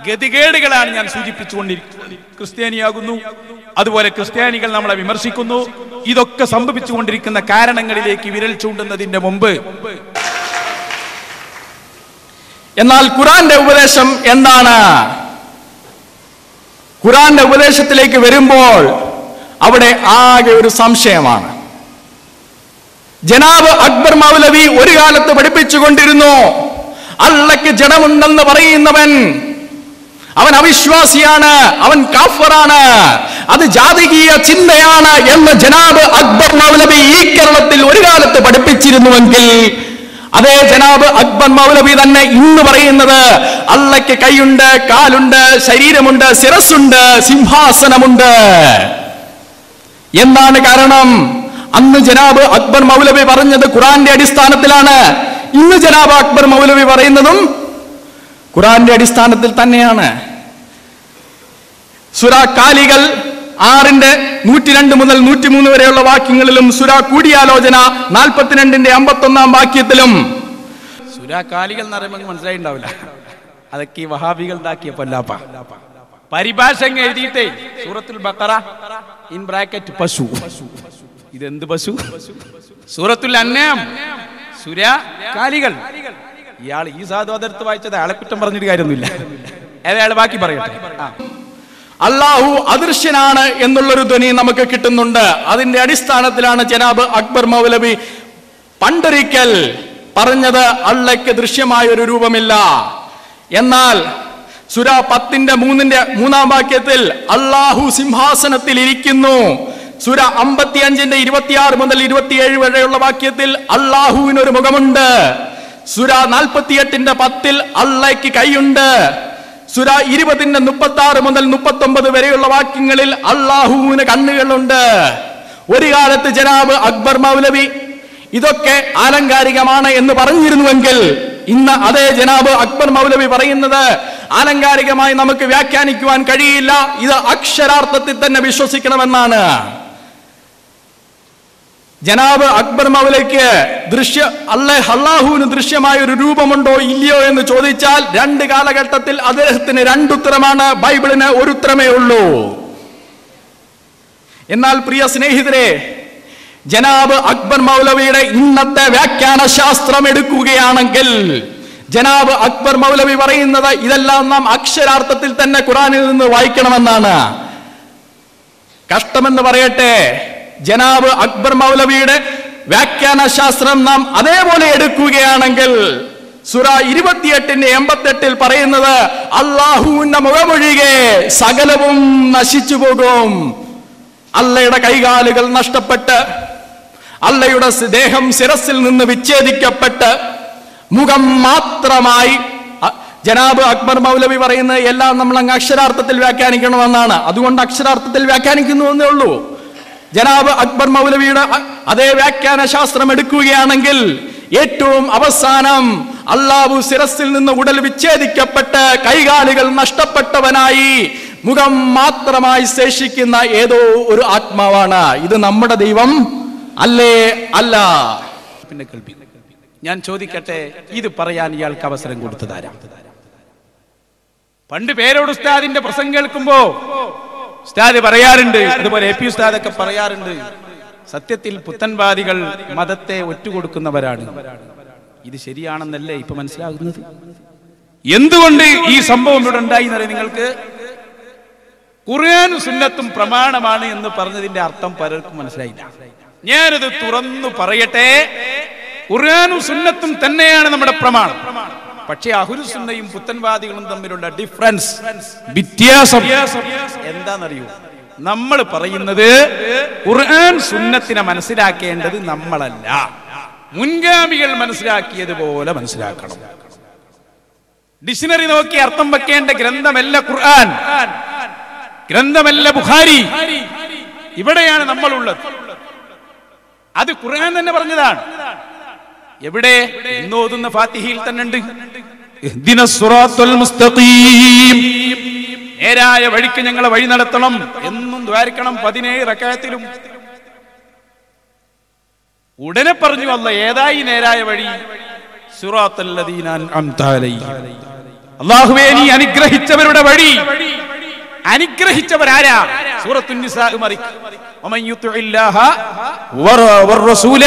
ഗതികേടുകളാണ് ഞാൻ സൂചിപ്പിച്ചുകൊണ്ടിരിക്കുന്നത്. ക്രിസ്ത്യാനിയാകുന്നു, അതുപോലെ ക്രിസ്ത്യാനികൾ നമ്മളെ വിമർശിക്കുന്നു. ഇതൊക്കെ സംഭവിച്ചുകൊണ്ടിരിക്കുന്ന കാരണങ്ങളിലേക്ക് വിരൽ ചൂണ്ടുന്നതിന്റെ മുമ്പ്, എന്നാൽ ഖുർആന്റെ ഉപദേശം എന്താണ്? ഖുർആന്റെ ഉപദേശത്തിലേക്ക് വരുമ്പോൾ അവിടെ ആകെ ഒരു സംശയമാണ്. ജനാബ് അക്ബർ മൗലവി ഒരു കാലത്ത് പഠിപ്പിച്ചുകൊണ്ടിരുന്നു, അള്ളയ്ക്ക് ജഡമുണ്ടെന്ന് പറയുന്നവൻ അവൻ അവിശ്വാസിയാണ്, അവൻ കാഫറാണ്, അത് ജാതികീയ ചിന്തയാണ് എന്ന് ജനാബ് അക്ബർ മൗലവി ഈ കേരളത്തിൽ ഒരു കാലത്ത് പഠിപ്പിച്ചിരുന്നുവെങ്കിൽ, അതേ ജനാബ് അക്ബർ മൗലവി തന്നെ ഇന്ന് പറയുന്നത് അള്ളയ്ക്ക് കൈയുണ്ട്, കാലുണ്ട്, ശരീരമുണ്ട്, ശിരസ്സുണ്ട്, സിംഹാസനമുണ്ട്. എന്താണ് കാരണം? അന്ന് ജനാബ് അക്ബർ മൗലവി പറഞ്ഞത് ഖുർആന്റെ അടിസ്ഥാനത്തിലാണ്. ഇന്ന് ജനാബ് അക്ബർ മൗലവി പറയുന്നതും ഖുർആന്റെ അടിസ്ഥാനത്തിൽ തന്നെയാണ്. സൂറ കാലികൾ 6:102 മുതൽ 103 വരെയുള്ള വാക്യങ്ങളിലും സൂറ കൂടിയാലോചന 42 51 വാക്യത്തിലും. സൂറ കാലികൾ എന്ന് പറയുമ്പോൾ മനസ്സിലായിണ്ടാവില്ല, അതൊക്കെ ഈ വഹാബികൾ ഉണ്ടാക്കിയ പൊല്ലാപ്പ. പരിഭാഷ എഴുതിയിട്ടേ സൂറത്തുൽ ബഖറ ഇൻ ബ്രാക്കറ്റ് പശു. ഇതെന്ത് പശു? സൂറത്തുൽ അൻആം സൂറ കാലികൾ. ഇയാൾ ഈ സാധു അതിർത്ത് വായിച്ചത് അയാളെ കുറ്റം പറഞ്ഞിട്ട് കാര്യമൊന്നുമില്ല. അയാൾ ബാക്കി പറയട്ടെ. അള്ളാഹു അദൃശ്യനാണ് എന്നുള്ളൊരു ധ്വനി നമുക്ക് കിട്ടുന്നുണ്ട്. അതിന്റെ അടിസ്ഥാനത്തിലാണ് ജനാബ് അക്ബർ മൗലവി പണ്ടൊരിക്കൽ പറഞ്ഞത് അള്ളയ്ക്ക് ദൃശ്യമായ ഒരു രൂപമില്ല. എന്നാൽ സൂറ 10:3 വാക്യത്തിൽ അള്ളാഹു സിംഹാസനത്തിൽ ഇരിക്കുന്നു. സൂറ 55:26 മുതൽ 27 വരെയുള്ള വാക്യത്തിൽ അള്ളാഹുവിനൊരു മുഖമുണ്ട്. സൂറ 48:10 അള്ളയ്ക്ക് കൈയുണ്ട്. സൂറ 20:36 മുതൽ 39 വരെയുള്ള വാക്യങ്ങളിൽ അള്ളാഹുവിന് കണ്ണുകളുണ്ട്. ഒരു കാലത്ത് ജനാബ് അക്ബർ മൗലവി ഇതൊക്കെ ആലങ്കാരികമാണ് എന്ന് പറഞ്ഞിരുന്നുവെങ്കിൽ, ഇന്ന് അതേ ജനാബ് അക്ബർ മൗലവി പറയുന്നത് ആലങ്കാരികമായി നമുക്ക് വ്യാഖ്യാനിക്കുവാൻ കഴിയില്ല, ഇത് അക്ഷരാർത്ഥത്തിൽ തന്നെ വിശ്വസിക്കണമെന്നാണ്. ജനാബ് അക്ബർ മൗലവിക്ക് അള്ളാഹുവിന് ദൃശ്യമായ ഒരു രൂപമുണ്ടോ ഇല്ലയോ എന്ന് ചോദിച്ചാൽ 2 കാലഘട്ടത്തിൽ അദ്ദേഹത്തിന് 2 ഉത്തരമാണ്, ബൈബിളിന് ഒരു ഉത്തരമേ ഉള്ളൂ. എന്നാൽ പ്രിയ സ്നേഹിതരെ, ജനാബ് അക്ബർ മൗലവിയുടെ ഇന്നത്തെ വ്യാഖ്യാന ശാസ്ത്രം എടുക്കുകയാണെങ്കിൽ, ജനാബ് അക്ബർ മൗലവി പറയുന്നത് ഇതെല്ലാം നാം അക്ഷരാർത്ഥത്തിൽ തന്നെ ഖുർആനിൽ നിന്ന് വായിക്കണമെന്നാണ്. കഷ്ടമെന്ന് പറയട്ടെ, ജനാബ് അക്ബർ മൗലവിയുടെ വ്യാഖ്യാന ശാസ്ത്രം നാം അതേപോലെ എടുക്കുകയാണെങ്കിൽ, സൂറ 28:88 പറയുന്നത് അള്ളാഹുവിന്റെ മുഖമൊഴികെ സകലവും നശിച്ചു പോകും. അള്ളയുടെ കൈകാലുകൾ നഷ്ടപ്പെട്ട്, അള്ളയുടെ ദേഹം ശിരസിൽ നിന്ന് വിച്ഛേദിക്കപ്പെട്ട്, മുഖം മാത്രമായി ജനാബ് അക്ബർ മൗലവി പറയുന്നത് എല്ലാം നമ്മൾ അങ്ങ് അക്ഷരാർത്ഥത്തിൽ വ്യാഖ്യാനിക്കണമെന്നാണ്. അതുകൊണ്ട് അക്ഷരാർത്ഥത്തിൽ വ്യാഖ്യാനിക്കുന്നു എന്നേ ഉള്ളൂ. ജനാബ് അക്ബർ മൗലവിയുടെ അതേ വ്യാഖ്യാന ശാസ്ത്രം എടുക്കുകയാണെങ്കിൽ, ഏറ്റവും അവസാനം അള്ളാഹു ശിരസിൽ നിന്ന് ഉടൽ വിച്ഛേദിക്കപ്പെട്ട് കൈകാലുകൾ നഷ്ടപ്പെട്ടവനായി മുഖം മാത്രമായി ശേഷിക്കുന്ന ഏതോ ഒരു ആത്മാവാണ്. ഇത് നമ്മുടെ ദൈവം അല്ലേ? അല്ല. പിന്നെ കേൾപ്പിക്കും. ഞാൻ ചോദിക്കട്ടെ, ഇത് പറയാൻ ഇയാൾക്ക് അവസരം കൊടുത്തതാരാ? പണ്ട് പേരോട് ഉസ്താദിന്റെ പ്രസംഗം കേൾക്കുമ്പോ ഉസ്താദ് പറയാറുണ്ട്, അതുപോലെ AP ഉസ്താദൊക്കെ പറയാറുണ്ട്, സത്യത്തിൽ പുത്തൻവാദികൾ മതത്തെ ഒറ്റുകൊടുക്കുന്നവരാണ്. ഇത് ശരിയാണെന്നല്ലേ ഇപ്പൊ മനസ്സിലാകുന്നത്? എന്തുകൊണ്ട് ഈ സംഭവം ഇവിടെ ഉണ്ടായി എന്നറിയാം നിങ്ങൾക്ക്? ഖുർആനും സുന്നത്തും പ്രമാണമാണ് എന്ന് പറഞ്ഞതിന്റെ അർത്ഥം പലർക്കും മനസ്സിലായില്ല. ഞാനത് തുറന്നു പറയട്ടെ, ഖുർആനും സുന്നത്തും തന്നെയാണ് നമ്മുടെ പ്രമാണം. പക്ഷേ അഹ്ലുസുന്നയും പുത്തൻവാദികളും തമ്മിലുള്ള ഡിഫറൻസ്, വ്യത്യാസം എന്താണെന്നറിയോ? നമ്മൾ പറയുന്നത് ഖുർആൻ സുന്നത്തിനെ മനസ്സിലാക്കേണ്ടത് നമ്മളല്ല, മുൻഗാമികൾ മനസ്സിലാക്കിയതുപോലെ മനസ്സിലാക്കണം. ഡിക്ഷണറി നോക്കി അർത്ഥം വെക്കേണ്ട ഗ്രന്ഥമല്ല ഖുർആൻ, ഗ്രന്ഥമല്ല ബുഖാരി. ഇവിടെയാണ് നമ്മളുള്ളത്. അത് ഖുർആൻ തന്നെ പറഞ്ഞതാണ്. എവിടെ? ഇന്ന് ഓതുന്ന ഫാത്തിഹയിൽ തന്നെ ഉണ്ട്. ഇഹ്ദിനസ് സിറാത്തുൽ മുസ്തഖീം, നേരായ വഴിക്ക് ഞങ്ങളെ വഴി നടത്തണം എന്നും ദ്വാരിക്കണം 17 റക്അത്തിലും. ഉടനെ പറഞ്ഞു അല്ലാഹ് ഏതായി നേരായ വഴി? സിറാത്തുൽ ലദീന അൻഅംത അലൈഹിം, അല്ലാഹുവേ നീ അനുഗ്രഹിച്ചവരുടെ വഴി. അനുഗ്രഹിച്ചവരാരാ? സൂറത്തുൻ നിസാ മറിക്ക് വമൻ യുതിഇല്ലാഹ വറസൂല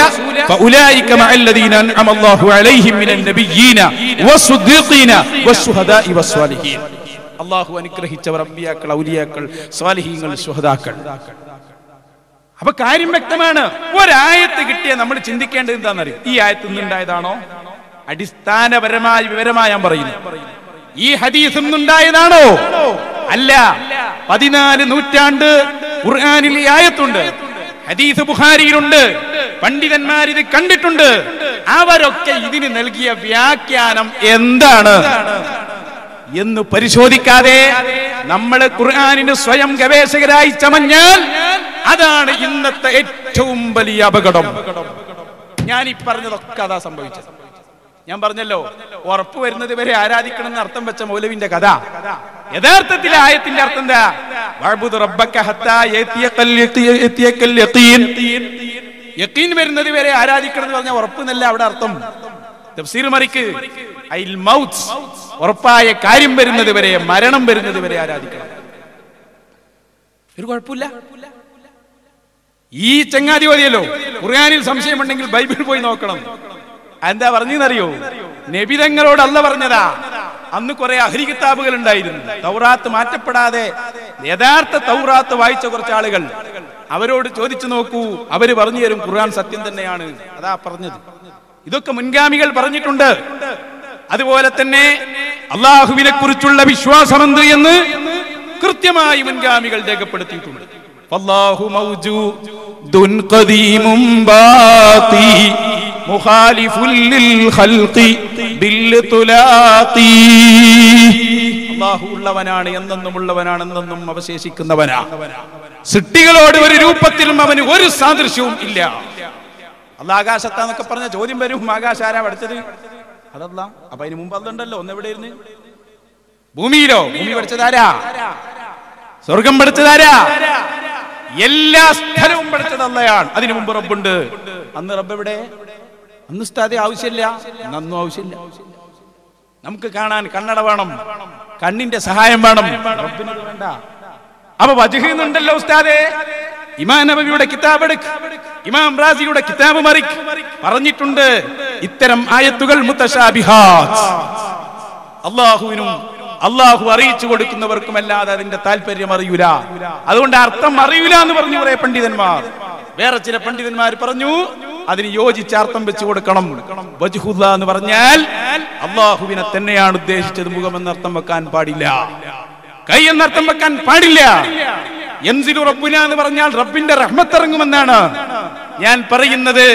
ഫഉലൈക മഅല്ലദീന അൻഅമ അല്ലാഹു അലൈഹിം മിനൻ നബിയ്യീന വസ്സുദ്ദീഖീന വസ്സുഹദാഇ വസ്സാലിഹീൻ. അല്ലാഹു അനുഗ്രഹിച്ചവർ അമ്പിയാക്കൾ, ഔലിയാക്കൾ, സ്വാലിഹീങ്ങൾ, ശുഹദാക്കൾ. അപ്പൊ കാര്യം വ്യക്തമാണ്. ഒരായത്ത് കിട്ടിയ നമ്മൾ ചിന്തിക്കേണ്ടത് എന്താണെന്നറിയോ? ഈ ആയത്ത് നിന്നുണ്ടായതാണോ? അടിസ്ഥാനപരമായ വിവരമായ ഞാൻ പറയുന്നു. ഈ ഹദീസ് നിന്നുണ്ടായതാണോ? അല്ല. 14 നൂറ്റാണ്ട് ഖുർആനിൽ ഈ ആയത്തുണ്ട്, ഹദീസ് ബുഖാരിയിലുണ്ട്, പണ്ഡിതന്മാർ ഇത് കണ്ടിട്ടുണ്ട്. അവരൊക്കെ ഇതിന് നൽകിയ വ്യാഖ്യാനം എന്താണ് എന്ന് പരിശോധിക്കാതെ നമ്മൾ ഖുർആനിന് സ്വയം ഗവേഷകരായി ചമഞ്ഞാൽ അതാണ് ഇന്നത്തെ ഏറ്റവും വലിയ അപകടം. ഞാൻ ഈ പറഞ്ഞതൊക്കെ അതാ സംഭവിച്ചത്. ഞാൻ പറഞ്ഞല്ലോ, ഉറപ്പ് വരുന്നത് വരെ ആരാധിക്കണം എന്ന് അർത്ഥം വെച്ച മൗലവിന്റെ കഥ. യഥാർത്ഥത്തിൽ ആയത്തിന്റെ അർത്ഥം എന്താ? വഅബ്ദു റബ്ബക ഹത്താ യതിയക്കൽ യഖീൻ. യഖീൻ വരുന്നത് വരെ ആരാധിക്കണം എന്ന് പറഞ്ഞാൽ ഉറപ്പ് എന്നല്ല അവിടെ അർത്ഥം. തഫ്സീർ മറിക്ക് ഐൽ മൗത്ത്, ഉറപ്പായ കാര്യം വരുന്നത് വരെ, മരണം വരുന്നത് വരെ ആരാധിക്കണം. ഒരു കുഴപ്പമില്ല. ഈ ചങ്ങാതി മതിയല്ലോ. ഖുർആനിൽ സംശയമുണ്ടെങ്കിൽ ബൈബിൾ പോയി നോക്കണം. എന്താ പറഞ്ഞെന്നറിയോ? നബി തങ്ങളോട് അല്ല പറഞ്ഞതാ. അന്ന് കുറെ അഹ്ലി കിതാബുകൾ ഉണ്ടായിരുന്നു, തൗറാത്ത് മാറ്റപ്പെടാതെ യഥാർത്ഥ തൗറാത്ത് വായിച്ച കുറച്ച് ആളുകൾ. അവരോട് ചോദിച്ചു നോക്കൂ, അവര് പറഞ്ഞു തരും ഖുർആൻ സത്യം തന്നെയാണ്. അതാ പറഞ്ഞത്. ഇതൊക്കെ മുൻഗാമികൾ പറഞ്ഞിട്ടുണ്ട്. അതുപോലെ തന്നെ അള്ളാഹുവിനെ കുറിച്ചുള്ള വിശ്വാസമെന്ത് എന്ന് കൃത്യമായി മുൻഗാമികൾ രേഖപ്പെടുത്തിയിട്ടുണ്ട്. അല്ലാഹു മൗജൂദുൻ ഖദീമുൻ ബാഖി മുഖാലിഫുൽ ലിൽ ഖൽഖി ബിൽ തുലാഖി. അല്ലാഹു ഉള്ളവനാണ്, എന്നെന്നും ഉള്ളവനാണ്, എന്നെന്നും അവശേഷിക്കുന്നവനാ. സൃഷ്ടികളോട് ഒരു രൂപത്തിലും അവന് ഒരു സാദൃശ്യവും ഇല്ല. അല്ലാഹ് ആകാശത്താന്നൊക്കെ പറഞ്ഞ ചോദ്യം വരും. ആകാശം ആരാ പഠിച്ചത്? അതല്ല. അപ്പൊ അതിന് മുമ്പ് അതുണ്ടല്ലോ. ഒന്ന് എവിടെയിരുന്നു? ഭൂമിയിലോ? ഭൂമി പഠിച്ചതാരാ? സ്വർഗം പഠിച്ചതാരാ? എല്ലാ സ്ഥലവും പഠിച്ചത് അല്ലയാണ്. അതിനു മുമ്പ് റബ്ബുണ്ട്. അന്ന് റബ്ബ് എവിടെ? അന്ന് ഉസ്താദെ ആവശ്യമില്ല, അന്നും ആവശ്യമില്ല. നമുക്ക് കാണാൻ കണ്ണട വേണം, കണ്ണിന്റെ സഹായം വേണം, റബ്ബിനത് വേണ്ട. അപ്പൊ വജ്ഹുന്നുണ്ടല്ലോ ഉസ്താദെ. ഇമാം നബവിയുടെ കിതാബ് എടുക്ക്, ഇമാം റാസിയുടെ കിതാബ് മറിക്ക്. പറഞ്ഞിട്ടുണ്ട് ഇത്തരം ആയത്തുകൾ മുത്തശാബിഹാത്ത്, അല്ലാഹുവിനും അള്ളാഹു അറിയിച്ചു കൊടുക്കുന്നവർക്കും അല്ലാതെ അതിന്റെ താല്പര്യം അറിയൂല. അതുകൊണ്ട് അർത്ഥം അറിയൂല എന്ന് പറഞ്ഞു കുറെ പണ്ഡിതന്മാർ. വേറെ ചില പണ്ഡിതന്മാർ പറഞ്ഞു അതിന് യോജിച്ച അർത്ഥം വെച്ചു കൊടുക്കണം. വജ്ഹുല്ല എന്ന് പറഞ്ഞാൽ അള്ളാഹുവിനെ തന്നെയാണ് ഉദ്ദേശിച്ചത്. മുഖം എന്നർത്ഥം വെക്കാൻ പാടില്ല, കൈ എന്നർത്ഥം വെക്കാൻ പാടില്ല. യൻസിലു റബ്ബുന എന്ന് പറഞ്ഞാൽ റബ്ബിന്റെ റഹ്മത്ത് ഇറങ്ങുമെന്നാണ് ഞാൻ പറയുന്നത്.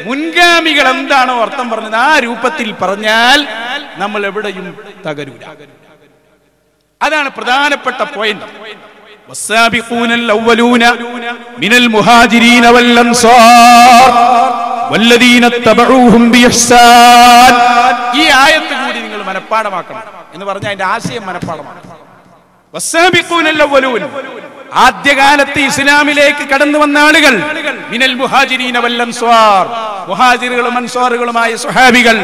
മുൻഗാമികൾ എന്താണോ അർത്ഥം പറഞ്ഞത് ആ രൂപത്തിൽ പറഞ്ഞാൽ നമ്മൾ എവിടെയും തകരൂല. അതാണ് പ്രധാനപ്പെട്ട പോയിന്റ്. വസ്സാബിഖൂനൽ അവ്വലൂന മിനൽ മുഹാജിരീന വൽ അൻസാർ വല്ലദീന തബഊഹും ബിഇഹ്സാൻ. ഈ ആയത്ത് കൂടി നിങ്ങൾ മനപ്പാഠമാക്കണം എന്ന് പറഞ്ഞാൽ അതിന്റെ ആശയം മനപ്പാഠമാക്കണം. വസ്സാബിഖൂനൽ അവ്വലൂൻ, ആദ്യകാലത്ത് ഇസ്ലാമിലേക്ക് കടന്നു വന്ന ആളുകൾ, മിനൽ മുഹാജിരീന വൽ അൻസാർ, മുഹാജിറുകളും അൻസാറുകളുമായ സ്വഹാബികൾ.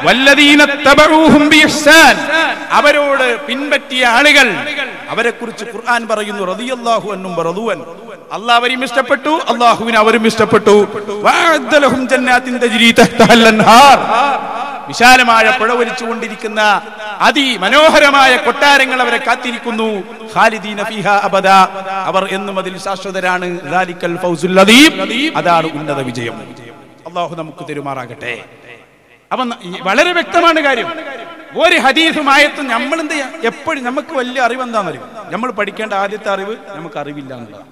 വല്ലദീന തബഊഹും ബിഇഹ്സാൻ, അവരോട് പിൻപറ്റിയ ആളുകൾ. അവരെ കുറിച്ച് ഖുർആൻ പറയുന്നു റളിയല്ലാഹു അൻഹും വറദുവൻ. അല്ലാഹു അവരെയും ഇഷ്ടപ്പെട്ടു, അല്ലാഹുവിനെ അവരും ഇഷ്ടപ്പെട്ടു. വഅദ്ദ ലഹും ജന്നാത്തിൻ തജ്രി തഹ്തഹൽ അൻഹാർ, വിശാലമായ പുഴ ഒലിച്ചുകൊണ്ടിരിക്കുന്ന അതിമനോഹരമായ കൊട്ടാരങ്ങൾ അവരെ കാത്തിരിക്കുന്നു. ഖാലിദീന ഫീഹാ അബദ, അവർ എന്നും അതിൽ ശാശ്വതരാണ്. ദാലിക്കൽ ഫൗസുൽ അദീം, അതാണ് ഉന്നത വിജയം. അല്ലാഹു നമുക്ക് തരുമാറാകട്ടെ. അപ്പൊ വളരെ വ്യക്തമാണ് കാര്യം. ഒരു ഹദീസും ആയത്തും നമ്മൾ എന്ത് ചെയ്യാം? എപ്പോഴും നമുക്ക് വലിയ അറിവ് എന്താണെന്നറിയും. നമ്മൾ പഠിക്കേണ്ട ആദ്യത്തെ അറിവ് നമുക്ക് അറിവില്ല എന്നുള്ളതാണ്.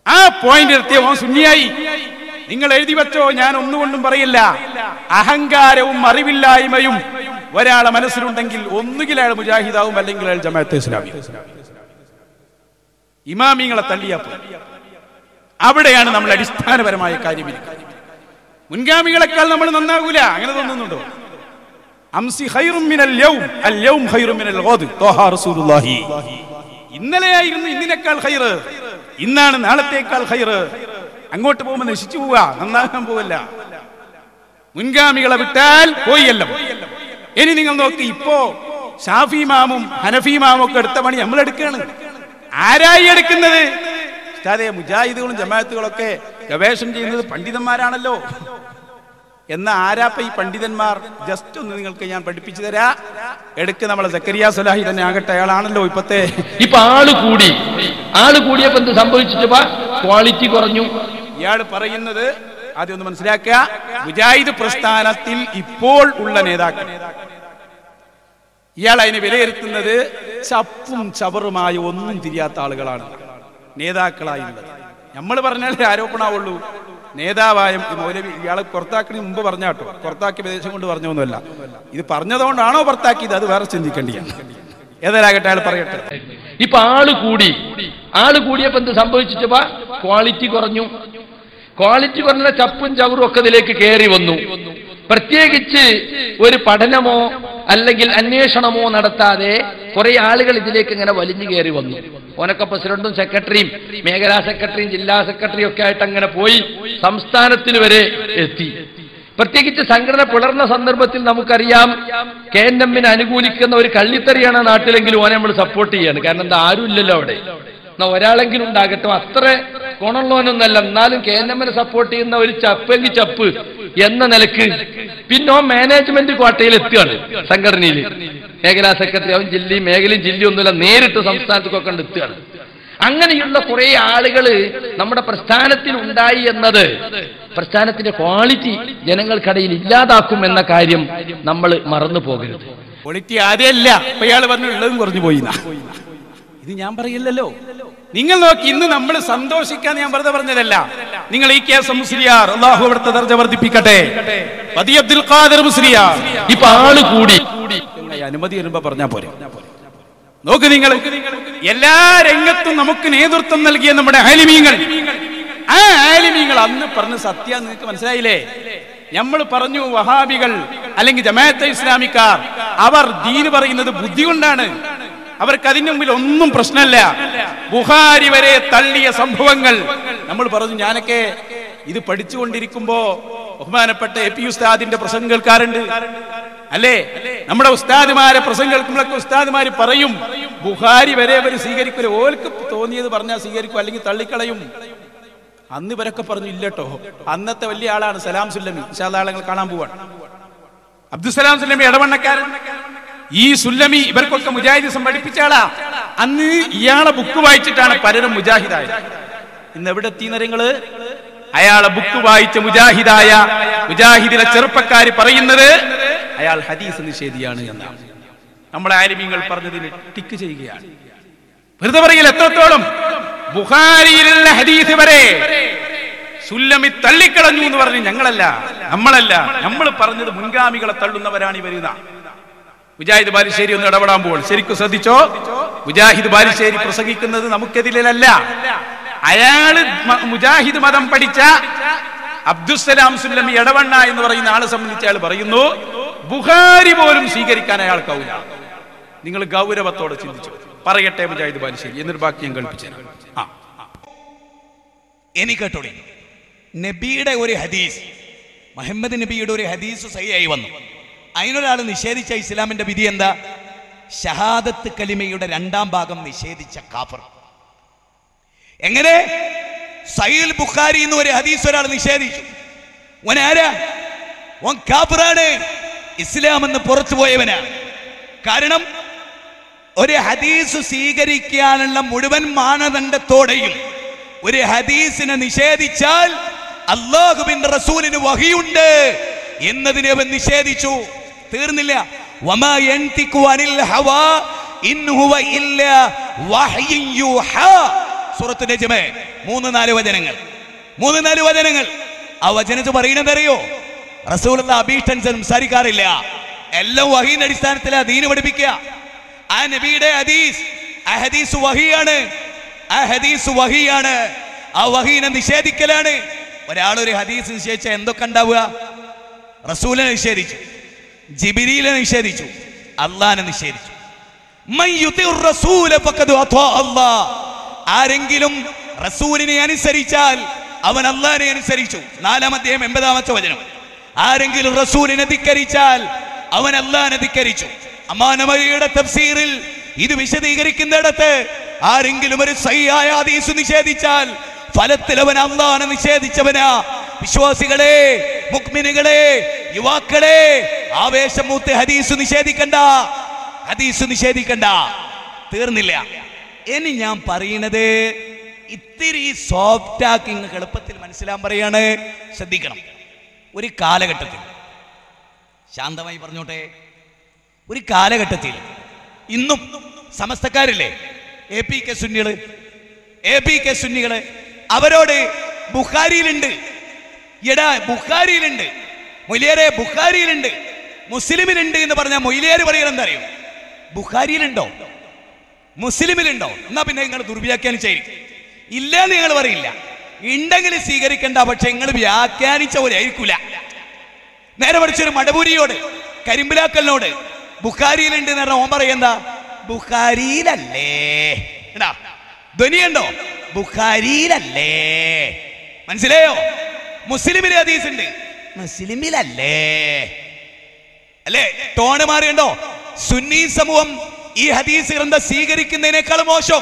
ആ പോയിന്റ് എത്തിയ സുന്നിയായി നിങ്ങൾ എഴുതി വെച്ചോ, ഞാൻ ഒന്നുകൊണ്ടും പറയില്ല. അഹങ്കാരവും അറിവില്ലായ്മയും ഒരാളെ മനസ്സിലുണ്ടെങ്കിൽ ഒന്നുകിൽ അയാൾ മുജാഹിദാവും അല്ലെങ്കിൽ അയാൾ ജമാഅത്തെ ഇസ്ലാമി. ഇമാമിങ്ങളെ തള്ളിയാപ്പോൾ അവിടെയാണ് നമ്മൾ അടിസ്ഥാനപരമായ കാര്യം. മുൻഗാമികളെക്കാൾ നമ്മൾ നന്നാകൂല, അങ്ങനെ തോന്നുന്നുണ്ടോ? അംസി ഖൈറും മിനൽ യൗം അൽ യൗം ഖൈറും മിനൽ ഗദ് ത്വഹ റസൂലുള്ളാഹി. ഇന്നലെയായിരുന്നു ഇന്നിനേക്കാൾ ഖൈർ, ഇന്നാണ് നാളത്തേക്കാൾ ഖൈർ. അങ്ങോട്ട് പോകുമ്പോൾ നശിച്ചു പോവാ, നന്നാകാൻ പോവല്ല. മുൻഗാമികളെ വിട്ടാൽ പോയല്ലോ. ഇനി നിങ്ങൾ നോക്കി, ഇപ്പോ ഷാഫി ഇമാമും ഹനഫി ഇമാമും ഒക്കെ എടുത്ത പണി നമ്മൾ എടുക്കുകയാണ്. ആരായി എടുക്കുന്നത്? ഉസ്താദേ, മുജാഹിദുകളും ജമാഅത്തുകളൊക്കെ ഗവേഷണം ചെയ്യുന്നത് പണ്ഡിതന്മാരാണല്ലോ. എന്ന ആരാപ്പ ഈ പണ്ഡിതന്മാർ? ജസ്റ്റ് ഒന്ന് നിങ്ങൾക്ക് ഞാൻ പഠിപ്പിച്ചു തരാ. എടുക്ക് നമ്മളെ സക്കരിയ സലാഹി തന്നെ ആകട്ടെ, അയാളാണല്ലോ ഇപ്പൊ ആള് കൂടിയപ്പോ എന്ത് സംഭവിച്ചിട്ട് ക്വാളിറ്റി കുറഞ്ഞു. ഇയാൾ പറയുന്നത് ആദ്യം ഒന്ന് മനസ്സിലാക്കുക. മുജാഹിദ് പ്രസ്ഥാനത്തിൽ ഇപ്പോൾ ഉള്ള നേതാക്കൾ, ഇയാൾ അതിനെ വിലയിരുത്തുന്നത് ചപ്പും ചവറുമായ ഒന്നും തിരിയാത്ത ആളുകളാണ് നേതാക്കളായുള്ളത്. നമ്മൾ പറഞ്ഞാൽ ആരോപണമാവുള്ളൂ. നേതാവായ മൗലവി ഇയാളെ പുറത്താക്കുന്നതിന് മുമ്പ് പറഞ്ഞാട്ടോ, പുറത്താക്കിയ പ്രദേശം കൊണ്ട് പറഞ്ഞൊന്നുമല്ല. ഇത് പറഞ്ഞതുകൊണ്ടാണോ പുറത്താക്കിയത്, അത് വേറെ ചിന്തിക്കേണ്ടിയാണ്. ഏതായാലാകട്ടെ, അയാൾ പറയട്ടെ. ഇപ്പൊ ആള് കൂടിയപ്പോ എന്ത് സംഭവിച്ചിട്ട് ക്വാളിറ്റി കുറഞ്ഞു. ക്വാളിറ്റി കുറഞ്ഞ ചപ്പും ചവറും ഒക്കെ ഇതിലേക്ക് കയറി വന്നു. പ്രത്യേകിച്ച് ഒരു പഠനമോ അല്ലെങ്കിൽ അന്വേഷണമോ നടത്താതെ കുറെ ആളുകൾ ഇതിലേക്ക് ഇങ്ങനെ വലിഞ്ഞു കയറി വന്നു. ഓനൊക്കെ പ്രസിഡന്റും സെക്രട്ടറിയും മേഖലാ സെക്രട്ടറിയും ജില്ലാ സെക്രട്ടറിയും ഒക്കെ ആയിട്ട് അങ്ങനെ പോയി സംസ്ഥാനത്തിൽ വരെ എത്തി. പ്രത്യേകിച്ച് സംഘടന പിളർന്ന സന്ദർഭത്തിൽ നമുക്കറിയാം, KNM അനുകൂലിക്കുന്ന ഒരു കള്ളിത്തറിയാണ് നാട്ടിലെങ്കിലും ഓനെ നമ്മൾ സപ്പോർട്ട് ചെയ്യാണ്. കാരണം എന്താ, ആരും ഇല്ലല്ലോ അവിടെ. എന്നാ ഒരാളെങ്കിലും ഉണ്ടാകട്ടെ, അത്ര ഗുണമുള്ളവനൊന്നല്ല, എന്നാലും KNM സപ്പോർട്ട് ചെയ്യുന്ന ഒരു ചപ്പെങ്കിൽ ചപ്പ് എന്ന നിലക്ക്. പിന്നെ മാനേജ്മെന്റ് ക്വാട്ടയിൽ എത്തുകയാണ് സംഘടനയിൽ. മേഖലാ സെക്രട്ടറി അവൻ ജില്ലയും മേഖലയും ജില്ലയും ഒന്നുമില്ല, നേരിട്ട് സംസ്ഥാനത്തേക്കൊക്കെ എത്തുകയാണ്. അങ്ങനെയുള്ള കുറെ ആളുകൾ നമ്മുടെ പ്രസ്ഥാനത്തിൽ ഉണ്ടായി എന്നത് പ്രസ്ഥാനത്തിന്റെ ക്വാളിറ്റി ജനങ്ങൾക്കിടയിൽ ഇല്ലാതാക്കും എന്ന കാര്യം നമ്മൾ മറന്നു പോകരുത്. ക്വാളിറ്റി ആദ്യമല്ല, ഇപ്പൊ ഇയാൾ പറഞ്ഞു ഉള്ളതും കുറഞ്ഞു പോയി. ഇത് ഞാൻ പറയില്ലല്ലോ. നിങ്ങൾ നോക്കി, ഇന്ന് നമ്മൾ സന്തോഷിക്കാൻ ഞാൻ വെറുതെ പറഞ്ഞതല്ല. നിങ്ങൾ ഈ കേസ് മുസ്ലിയാർ, അല്ലാഹു അവിടുത്തെ ദർജ വർദ്ധിപ്പിക്കട്ടെ, പതി അബ്ദുൽ ഖാദിർ മുസ്ലിയാർ ഇപ്പൊ ആള് കൂടി അനുമതി വരുമ്പോ പറഞ്ഞാ പോരെ. നോക്ക് നിങ്ങൾ, എല്ലാ രംഗത്തും നമുക്ക് നേതൃത്വം നൽകിയ നമ്മുടെ ആലിമീങ്ങൾ, ആ ആലിമീങ്ങൾ അന്ന് പറഞ്ഞ സത്യം നിങ്ങൾക്ക് മനസ്സിലായില്ലേ? നമ്മൾ പറഞ്ഞു വഹാബികൾ അല്ലെങ്കിൽ ജമാഅത്തെ ഇസ്ലാമിക്കാർ അവർ ദീന് പറയുന്നത് ബുദ്ധി കൊണ്ടാണ്, അവർക്ക് അതിന് മുമ്പിൽ ഒന്നും പ്രശ്നമല്ല. ബുഖാരി വരെ തള്ളിയ സംഭവങ്ങൾ നമ്മൾ പറഞ്ഞു. ഞാനൊക്കെ ഇത് പഠിച്ചുകൊണ്ടിരിക്കുമ്പോ ബഹുമാനപ്പെട്ട AP ഉസ്താദിന്റെ പ്രസംഗം കേൾക്കാറുണ്ട്, അല്ലേ? നമ്മുടെ ഉസ്താദുമാരെ പ്രസംഗം കേൾക്കുമ്പോഴൊക്കെ ഉസ്താദുമാര് പറയും ബുഖാരി വരെ അവർ സ്വീകരിക്കൂല, ഓർക്ക് തോന്നിയത് പറഞ്ഞാൽ സ്വീകരിക്കും അല്ലെങ്കിൽ തള്ളിക്കളയും. അന്ന് ഇവരൊക്കെ പറഞ്ഞു ഇല്ലട്ടോ. അന്നത്തെ വലിയ ആളാണ് സലാം സുല്ലമി, ഇൻഷാ അല്ലാഹ് ആളുകൾ കാണാൻ പോവാണ്. അബ്ദുസലാം സുല്ലമി ഇടവണ്ണക്കാരൻ. ഈ സുല്ലമി ഇവർക്കൊക്കെ മുജാഹിദിസം പഠിപ്പിച്ച ആളാ. അന്ന് ഇയാളെ ബുക്ക് വായിച്ചിട്ടാണ് പലരും മുജാഹിദായത്. ഇന്ന് എവിടെ എത്തിയെന്നറിയങ്ങള്? അയാളെ ബുക്ക് വായിച്ച മുജാഹിദിലെ ചെറുപ്പക്കാര് പറയുന്നത് അയാൾ ഹദീസ് നിഷേധിയാണ് എന്നാണ്. നമ്മളെ ആലിമീങ്ങൾ പറഞ്ഞതിന് ടിക്ക് ചെയ്യുകയാണ്. വെറുതെ പറയില്ല. എത്രത്തോളം ബുഖാരിയിലുള്ള ഹദീസ് വരെ സുല്ലമി തള്ളിക്കളഞ്ഞു എന്ന് പറഞ്ഞു. നമ്മളല്ല, നമ്മൾ പറഞ്ഞത് മുൻഗാമികളെ തള്ളുന്നവരാണ് ഈ വരുന്ന. മുജാഹിദ് ബാലുശ്ശേരി ഒന്ന് ഇടപെടാൻ പോകും. ശരിക്കും ശ്രദ്ധിച്ചോ, മുജാഹിദ് ബാലുശ്ശേരി പ്രസംഗിക്കുന്നത് നമുക്കെതിരല്ല. അയാള് മുജാഹിദ് മതം പഠിച്ച അബ്ദുസലാം സുല്ലമി എടവണ്ണ എന്ന് പറയുന്ന ആളെ സംബന്ധിച്ച് അയാൾ പറയുന്നു ബുഖാരി പോലും സ്വീകരിക്കാൻ അയാൾക്കാവില്ല. നിങ്ങൾ ഗൗരവത്തോടെ ചിന്തിച്ചു. പറയട്ടെ മുജാഹിദ് ബാലുശ്ശേരി, എന്നിട്ട് ബാക്കി ഞാൻ കേൾപ്പിച്ചു. കേട്ടോളി, നബിയുടെ ഒരു ഹദീസ്, മുഹമ്മദ് നബിയുടെ ഒരു ഹദീസ് സഹിയായി വന്നു. അതിനൊരാൾ നിഷേധിച്ച ഇസ്ലാമിന്റെ വിധി എന്താ? ഷഹാദത്ത് കലിമയുടെ 2ാം ഭാഗം നിഷേധിച്ച കാഫർ. എങ്ങനെ? സഹീഹ് ബുഖാരി എന്ന് ഒരു ഹദീസ് ഒരാൾ നിഷേധിച്ചു. ഓൻ ആരാ? ഓൻ കാഫിറാണ്, ഇസ്ലാം എന്ന് പുറത്തു പോയവനാണ്. കാരണം ഒരു ഹദീസ് സ്വീകരിക്കാനുള്ള മുഴുവൻ മാനദണ്ഡത്തോടെയും ഒരു ഹദീസിനെ നിഷേധിച്ചാൽ അല്ലാഹുവിന്റെ റസൂലിന് വഹിയുണ്ട് എന്നതിനെ അവൻ നിഷേധിച്ചു. തീർന്നില്ല. വമാ യൻതിഖു അനിൽ ഹവാ ഇൻ ഹുവ ഇല്ലാ വഹ്യുൻ യൂഹാ. സൂറത്തുൽ നജ്മ് 3-4 വചനങ്ങൾ. ആ വചനത്തിൽ പറയുന്നത് അറിയോ? റസൂലുള്ള അഭീഷ്ടൻ സംസാരിക്കാറില്ല. എല്ലാം വഹീന്റെ അടിസ്ഥാനത്തിലാണ് ദീന് പഠിപ്പിക്കുക. ആ നബിയുടെ ഹദീസ്, ആ ഹദീസ് വഹിയാണ്, ആ ഹദീസ് വഹിയാണ്. ആ വഹീനെ നിഷേധിക്കലാണ്. ഒരാളൊരു ഹദീസ് നിഷേധിച്ചാൽ എന്തൊക്കെ ഉണ്ടാവുക? റസൂലിനെ നിഷേധിച്ചു, ജിബ്രീലിനെ നിഷേധിച്ചു, അള്ളാഹിനെ നിഷേധിച്ചു. ആരെങ്കിലും റസൂലിനെ അനുസരിച്ചാൽ അവൻ അള്ളാഹിനെ അനുസരിച്ചു. 4-ാം അധ്യായം 80-ാമത്തെ വചനം. ആരെങ്കിലും റസൂലിനെ ധിക്കരിച്ചാൽ അവൻ അള്ളാഹിനെ ധിക്കരിച്ചു. അമാനമരിയുടെ തഫ്സീറിൽ ഇത് വിശദീകരിക്കുന്നിടത്ത് ആരെങ്കിലും ഒരു സഹിയായ ഹദീസ് നിഷേധിച്ചാൽ ഫലത്തിൽ അവൻ അള്ളാഹിനെ നിഷേധിച്ചവനാ. വിശ്വാസികളെ, മുഅ്മിനുകളെ, യുവാക്കളെ, ആവേശം മൂത്ത് ഹദീസ് നിഷേധിക്കണ്ട, ഹദീസ് നിഷേധിക്കണ്ട. തീർന്നില്ല. ഇനി ഞാൻ പറയുന്നത് ഇത്തിരി സോഫ്റ്റ് ആക്കി നിങ്ങൾക്ക് എളുപ്പത്തിൽ മനസ്സിലാൻ പറയാണ്. ശ്രദ്ധിക്കണം. ഒരു കാലഘട്ടത്തിൽ, ശാന്തമായി പറഞ്ഞോട്ടെ, ഒരു കാലഘട്ടത്തിൽ ഇന്നും സമസ്തക്കാരില്ലേ, APK സുന്നികള്, അവരോട് ബുഖാരിയിലുണ്ട്, എടാ ബുഖാരിയിലുണ്ട്, മൊയ്ലിയാരെ ബുഖാരിയിലുണ്ട്, മുസ്ലിമിലുണ്ട് എന്ന് പറഞ്ഞാൽ മൊയ്ലിയാർ പറയണം എന്താ അറിയോ? ബുഖാരിയിലുണ്ടോ, മുസ്ലിമിലുണ്ടോ? എന്നാ പിന്നെ നിങ്ങൾ ദുർവ്യാഖ്യാനിച്ചായിരിക്കും. ഇല്ലെന്ന് നിങ്ങൾ പറയില്ല, ഉണ്ടെങ്കിൽ സ്വീകരിക്കണ്ട. പക്ഷെ നിങ്ങൾ വ്യാഖ്യാനിച്ച പോലെ ആയിരിക്കൂല. നേരെ മറിച്ചൊരു മടപൂരിയോട്, കരിമ്പിലാക്കലിനോട് ബുഖാരിയിലുണ്ട് എന്ന് പറഞ്ഞാൽ ഓൻ പറയെന്താ? ബുഖാരിയിലല്ലേ. ധ്വനിയുണ്ടോ? ബുഖാരിയിലല്ലേ. മനസ്സിലായോ? മുസ്ലിമിൽ ഹദീസ് ഉണ്ട്, മുസ്ലിമിലല്ലേ. അല്ലേ? ടോണ് മാറിയുണ്ടോ? സുന്നി സമൂഹം ഈ ഹദീസ് ഗ്രന്ഥം സ്വീകരിക്കുന്നതിനേക്കാൾ മോശം.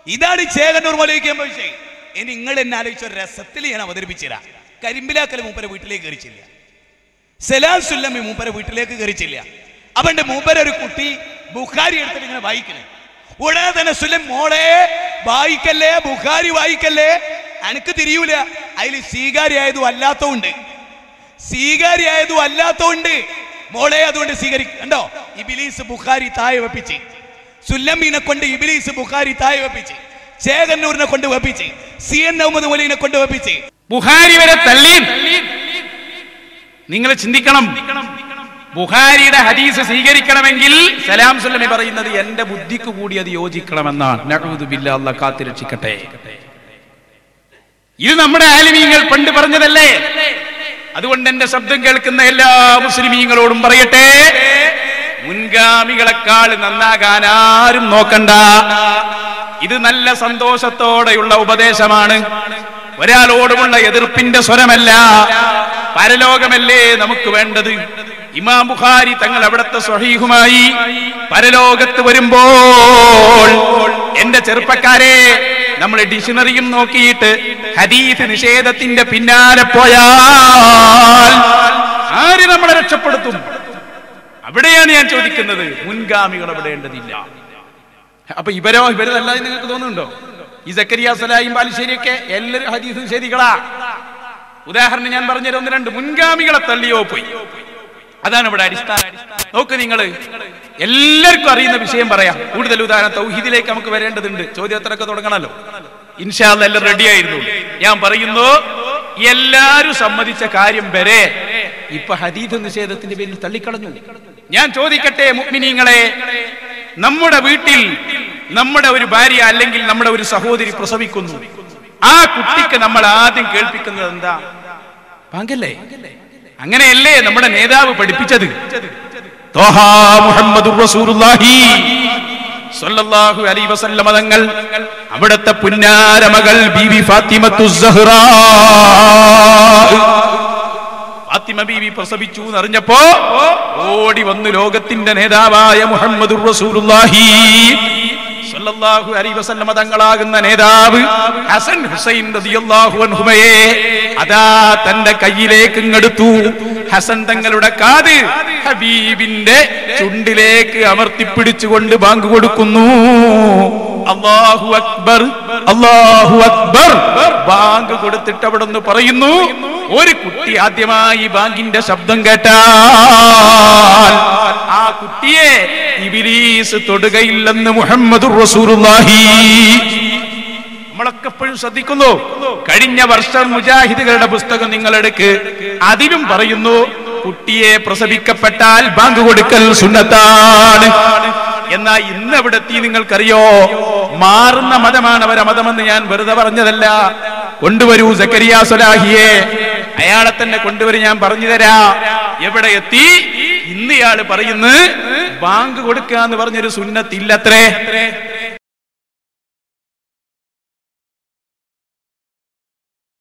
ഇതാണ് ചേകന്നൂർ മൗലവിക്ക് വിഷയം. ഇനി നിങ്ങൾ എന്നെ ആലോചിച്ച ഒരു രസത്തിൽ ഞാൻ അവതരിപ്പിച്ചുതരാം. കരിമ്പിലാക്കൽ മൂപ്പരെ വീട്ടിലേക്ക് കയറിച്ചില്ല, സലാം സുല്ലമി മൂപ്പരെ വീട്ടിലേക്ക് കയറിച്ചില്ല. അവന്റെ മൂപ്പര ഒരു കുട്ടി ബുഖാരി എടുത്തിട്ട് ഇങ്ങനെ വായിക്കണേ. ഉടനെ തന്നെ സുല്ലം, മോളെ വായിക്കല്ലേ, ബുഖാരി വായിക്കല്ലേ, അനക്ക് തിരിയൂല. അതിൽ സ്വീകാര്യായതും അല്ലാത്തതുണ്ട്, സ്വീകാര്യായതും അല്ലാത്തതുണ്ട്. മോളെ അതുകൊണ്ട് സ്വീകരിക്കണ്ടോ? ഇബ്ലീസ് ബുഖാരി താഴെ വെപ്പിച്ച്, സുല്ലമീനെ കൊണ്ട് ഇബ്ലീസ് ബുഖാരി താഴെ വെപ്പിച്ച്, ചേകന്നൂരിനെ കൊണ്ട് വെപ്പിച്ച്, CN മുഹമ്മദ് മൗലവിനെ കൊണ്ട് വെപ്പിച്ച്, ബുഖാരി വരെ തള്ളി. നിങ്ങൾ ചിന്തിക്കണം, ബുഖാരിയുടെ ഹദീസ് സ്വീകരിക്കണമെങ്കിൽ സലാം സുല്ലമി പറയുന്നത് എന്റെ ബുദ്ധിക്ക് കൂടി അത് യോജിക്കണമെന്നാണ്. നഊദു ബില്ലാഹ്, അല്ലാഹ് കാത്തിരക്ഷിക്കട്ടെ. ഇത് നമ്മുടെ ആലിമീങ്ങൾ പണ്ട് പറഞ്ഞതല്ലേ? അതുകൊണ്ട് എന്റെ ശബ്ദം കേൾക്കുന്ന എല്ലാ മുസ്ലിമീങ്ങളോടും പറയട്ടെ, മുൻഗാമികളെക്കാൾ നന്നാകാൻ ആരും നോക്കണ്ട. ഇത് നല്ല സന്തോഷത്തോടെയുള്ള ഉപദേശമാണ്, ഒരാളോടുമുള്ള എതിർപ്പിന്റെ സ്വരമല്ല. പരലോകമല്ലേ നമുക്ക് വേണ്ടത്. ഇമാം ബുഖാരി തങ്ങൾ അവിടുത്തെ സ്വഹീഹുമായി പരലോകത്ത് വരുമ്പോൾ, എന്റെ ചെറുപ്പക്കാരെ, നമ്മൾ ഡിക്ഷണറിയും നോക്കിയിട്ട് ഹദീസ് നിഷേധത്തിന്റെ പിന്നാലെ പോയാൽ ആര് നമ്മളെ രക്ഷപ്പെടുത്തും? അവിടെയാണ് ഞാൻ ചോദിക്കുന്നത്. മുൻഗാമികൾ എവിടെയേണ്ടതില്ല. അപ്പൊ ഇവരല്ലാതെ നിങ്ങൾക്ക് തോന്നുന്നുണ്ടോ? ഈ സക്കരിയ സലാഹിം ബാലുശ്ശേരിയൊക്കെ എല്ലാവരും ഹദീസ് നിഷേധികളാ. ഉദാഹരണം ഞാൻ പറഞ്ഞത് 1-2 മുൻഗാമികളെ തള്ളിയോ പോയി. അതാണ് ഇവിടെ അടിസ്ഥാനം. നോക്ക്, നിങ്ങൾ എല്ലാവർക്കും അറിയുന്ന വിഷയം പറയാം. കൂടുതൽ ഉദാഹരണം തൗഹീദിലേക്ക് നമുക്ക് വരേണ്ടതുണ്ട്. ചോദ്യോത്തരമൊക്കെ തുടങ്ങണല്ലോ. ഇൻഷാ അല്ലാഹ് എല്ലാം റെഡി ആയിരുന്നു. ഞാൻ പറയുന്നു, എല്ലാരും സമ്മതിച്ച കാര്യം വരെ ഇപ്പൊ ഹദീസ് നിഷേധത്തിന്റെ പേരിൽ തള്ളിക്കളഞ്ഞു. ഞാൻ ചോദിക്കട്ടെ മുഅ്മിനീങ്ങളെ, നമ്മുടെ വീട്ടിൽ നമ്മുടെ ഒരു ഭാര്യ അല്ലെങ്കിൽ നമ്മുടെ ഒരു സഹോദരി പ്രസവിക്കുന്നു. ആ കുട്ടിക്ക് നമ്മൾ ആദ്യം കേൾപ്പിക്കുന്നത് എന്താ? ബാങ്കല്ലേ? അങ്ങനെയല്ലേ നമ്മുടെ നേതാവ് പഠിപ്പിച്ചത്? ത്വഹാ മുഹമ്മദുർ റസൂലുള്ളാഹി സ്വല്ലല്ലാഹു അലൈഹി വസല്ലം തങ്ങൾ അവിടുത്തെ പുന്നാരമകൾ ബീവി ഫാത്തിമത്തു സഹ്റാ, ഫാത്തിമ ബീവി പ്രസവിച്ചു എന്നറിഞ്ഞപ്പോ ഓടി വന്നു ലോകത്തിന്റെ നേതാവായ മുഹമ്മദുർ റസൂലുള്ളാഹി സ്വല്ലല്ലാഹു അലൈഹി വസല്ലം തങ്ങളാകുന്ന നേതാവ് ഹസൻ ഹുസൈൻ റളിയല്ലാഹു അൻഹുമയെ അതാ തന്റെ കയ്യിലേക്ക് ഇങ്ങെടുത്തു. ഹസൻ തങ്ങളുടെ കാത് ഹബീബിന്റെ ചുണ്ടിലേക്ക് അമർത്തിപ്പിടിച്ചുകൊണ്ട് ബാങ്ക് കൊടുക്കുന്നു. അല്ലാഹു അക്ബർ, അല്ലാഹു അക്ബർ. ബാങ്ക് കൊടുത്തിട്ട് അവിടെ നിന്ന് പറയുന്നു, ഒരു കുട്ടി ആദ്യമായി ബാങ്കിന്റെ ശബ്ദം കേട്ടാൽ ആ കുട്ടിയെ ഇബ്ലീസ് തൊടുകയില്ലെന്ന് മുഹമ്മദുർ റസൂലുള്ളാഹി. നമ്മളൊക്കെ എപ്പോഴും ശ്രദ്ധിക്കുന്നു. കഴിഞ്ഞ വർഷം മുജാഹിദുകളുടെ പുസ്തകം നിങ്ങൾ എടുക്ക്, അതിലും പറയുന്നു കുട്ടിയെ പ്രസവിക്കപ്പെട്ടാൽ ബാങ്ക് കൊടുക്കൽ സുന്നത്താണ്. എന്നാ ഇന്ന് എവിടെ എത്തി നിങ്ങൾക്കറിയോ? മാറുന്ന മതമാണ് അവരെ മതമെന്ന് ഞാൻ വെറുതെ പറഞ്ഞതല്ല. കൊണ്ടുവരൂ സക്കരിയ സ്വലാഹിയെ, അയാളെ തന്നെ കൊണ്ടുവരും, ഞാൻ പറഞ്ഞു തരാ. എവിടെ എത്തി? ഇന്ന് ഇയാള് പറയുന്നു ബാങ്ക് കൊടുക്കുക എന്ന് പറഞ്ഞൊരു സുന്നത്തില്ലത്രേ.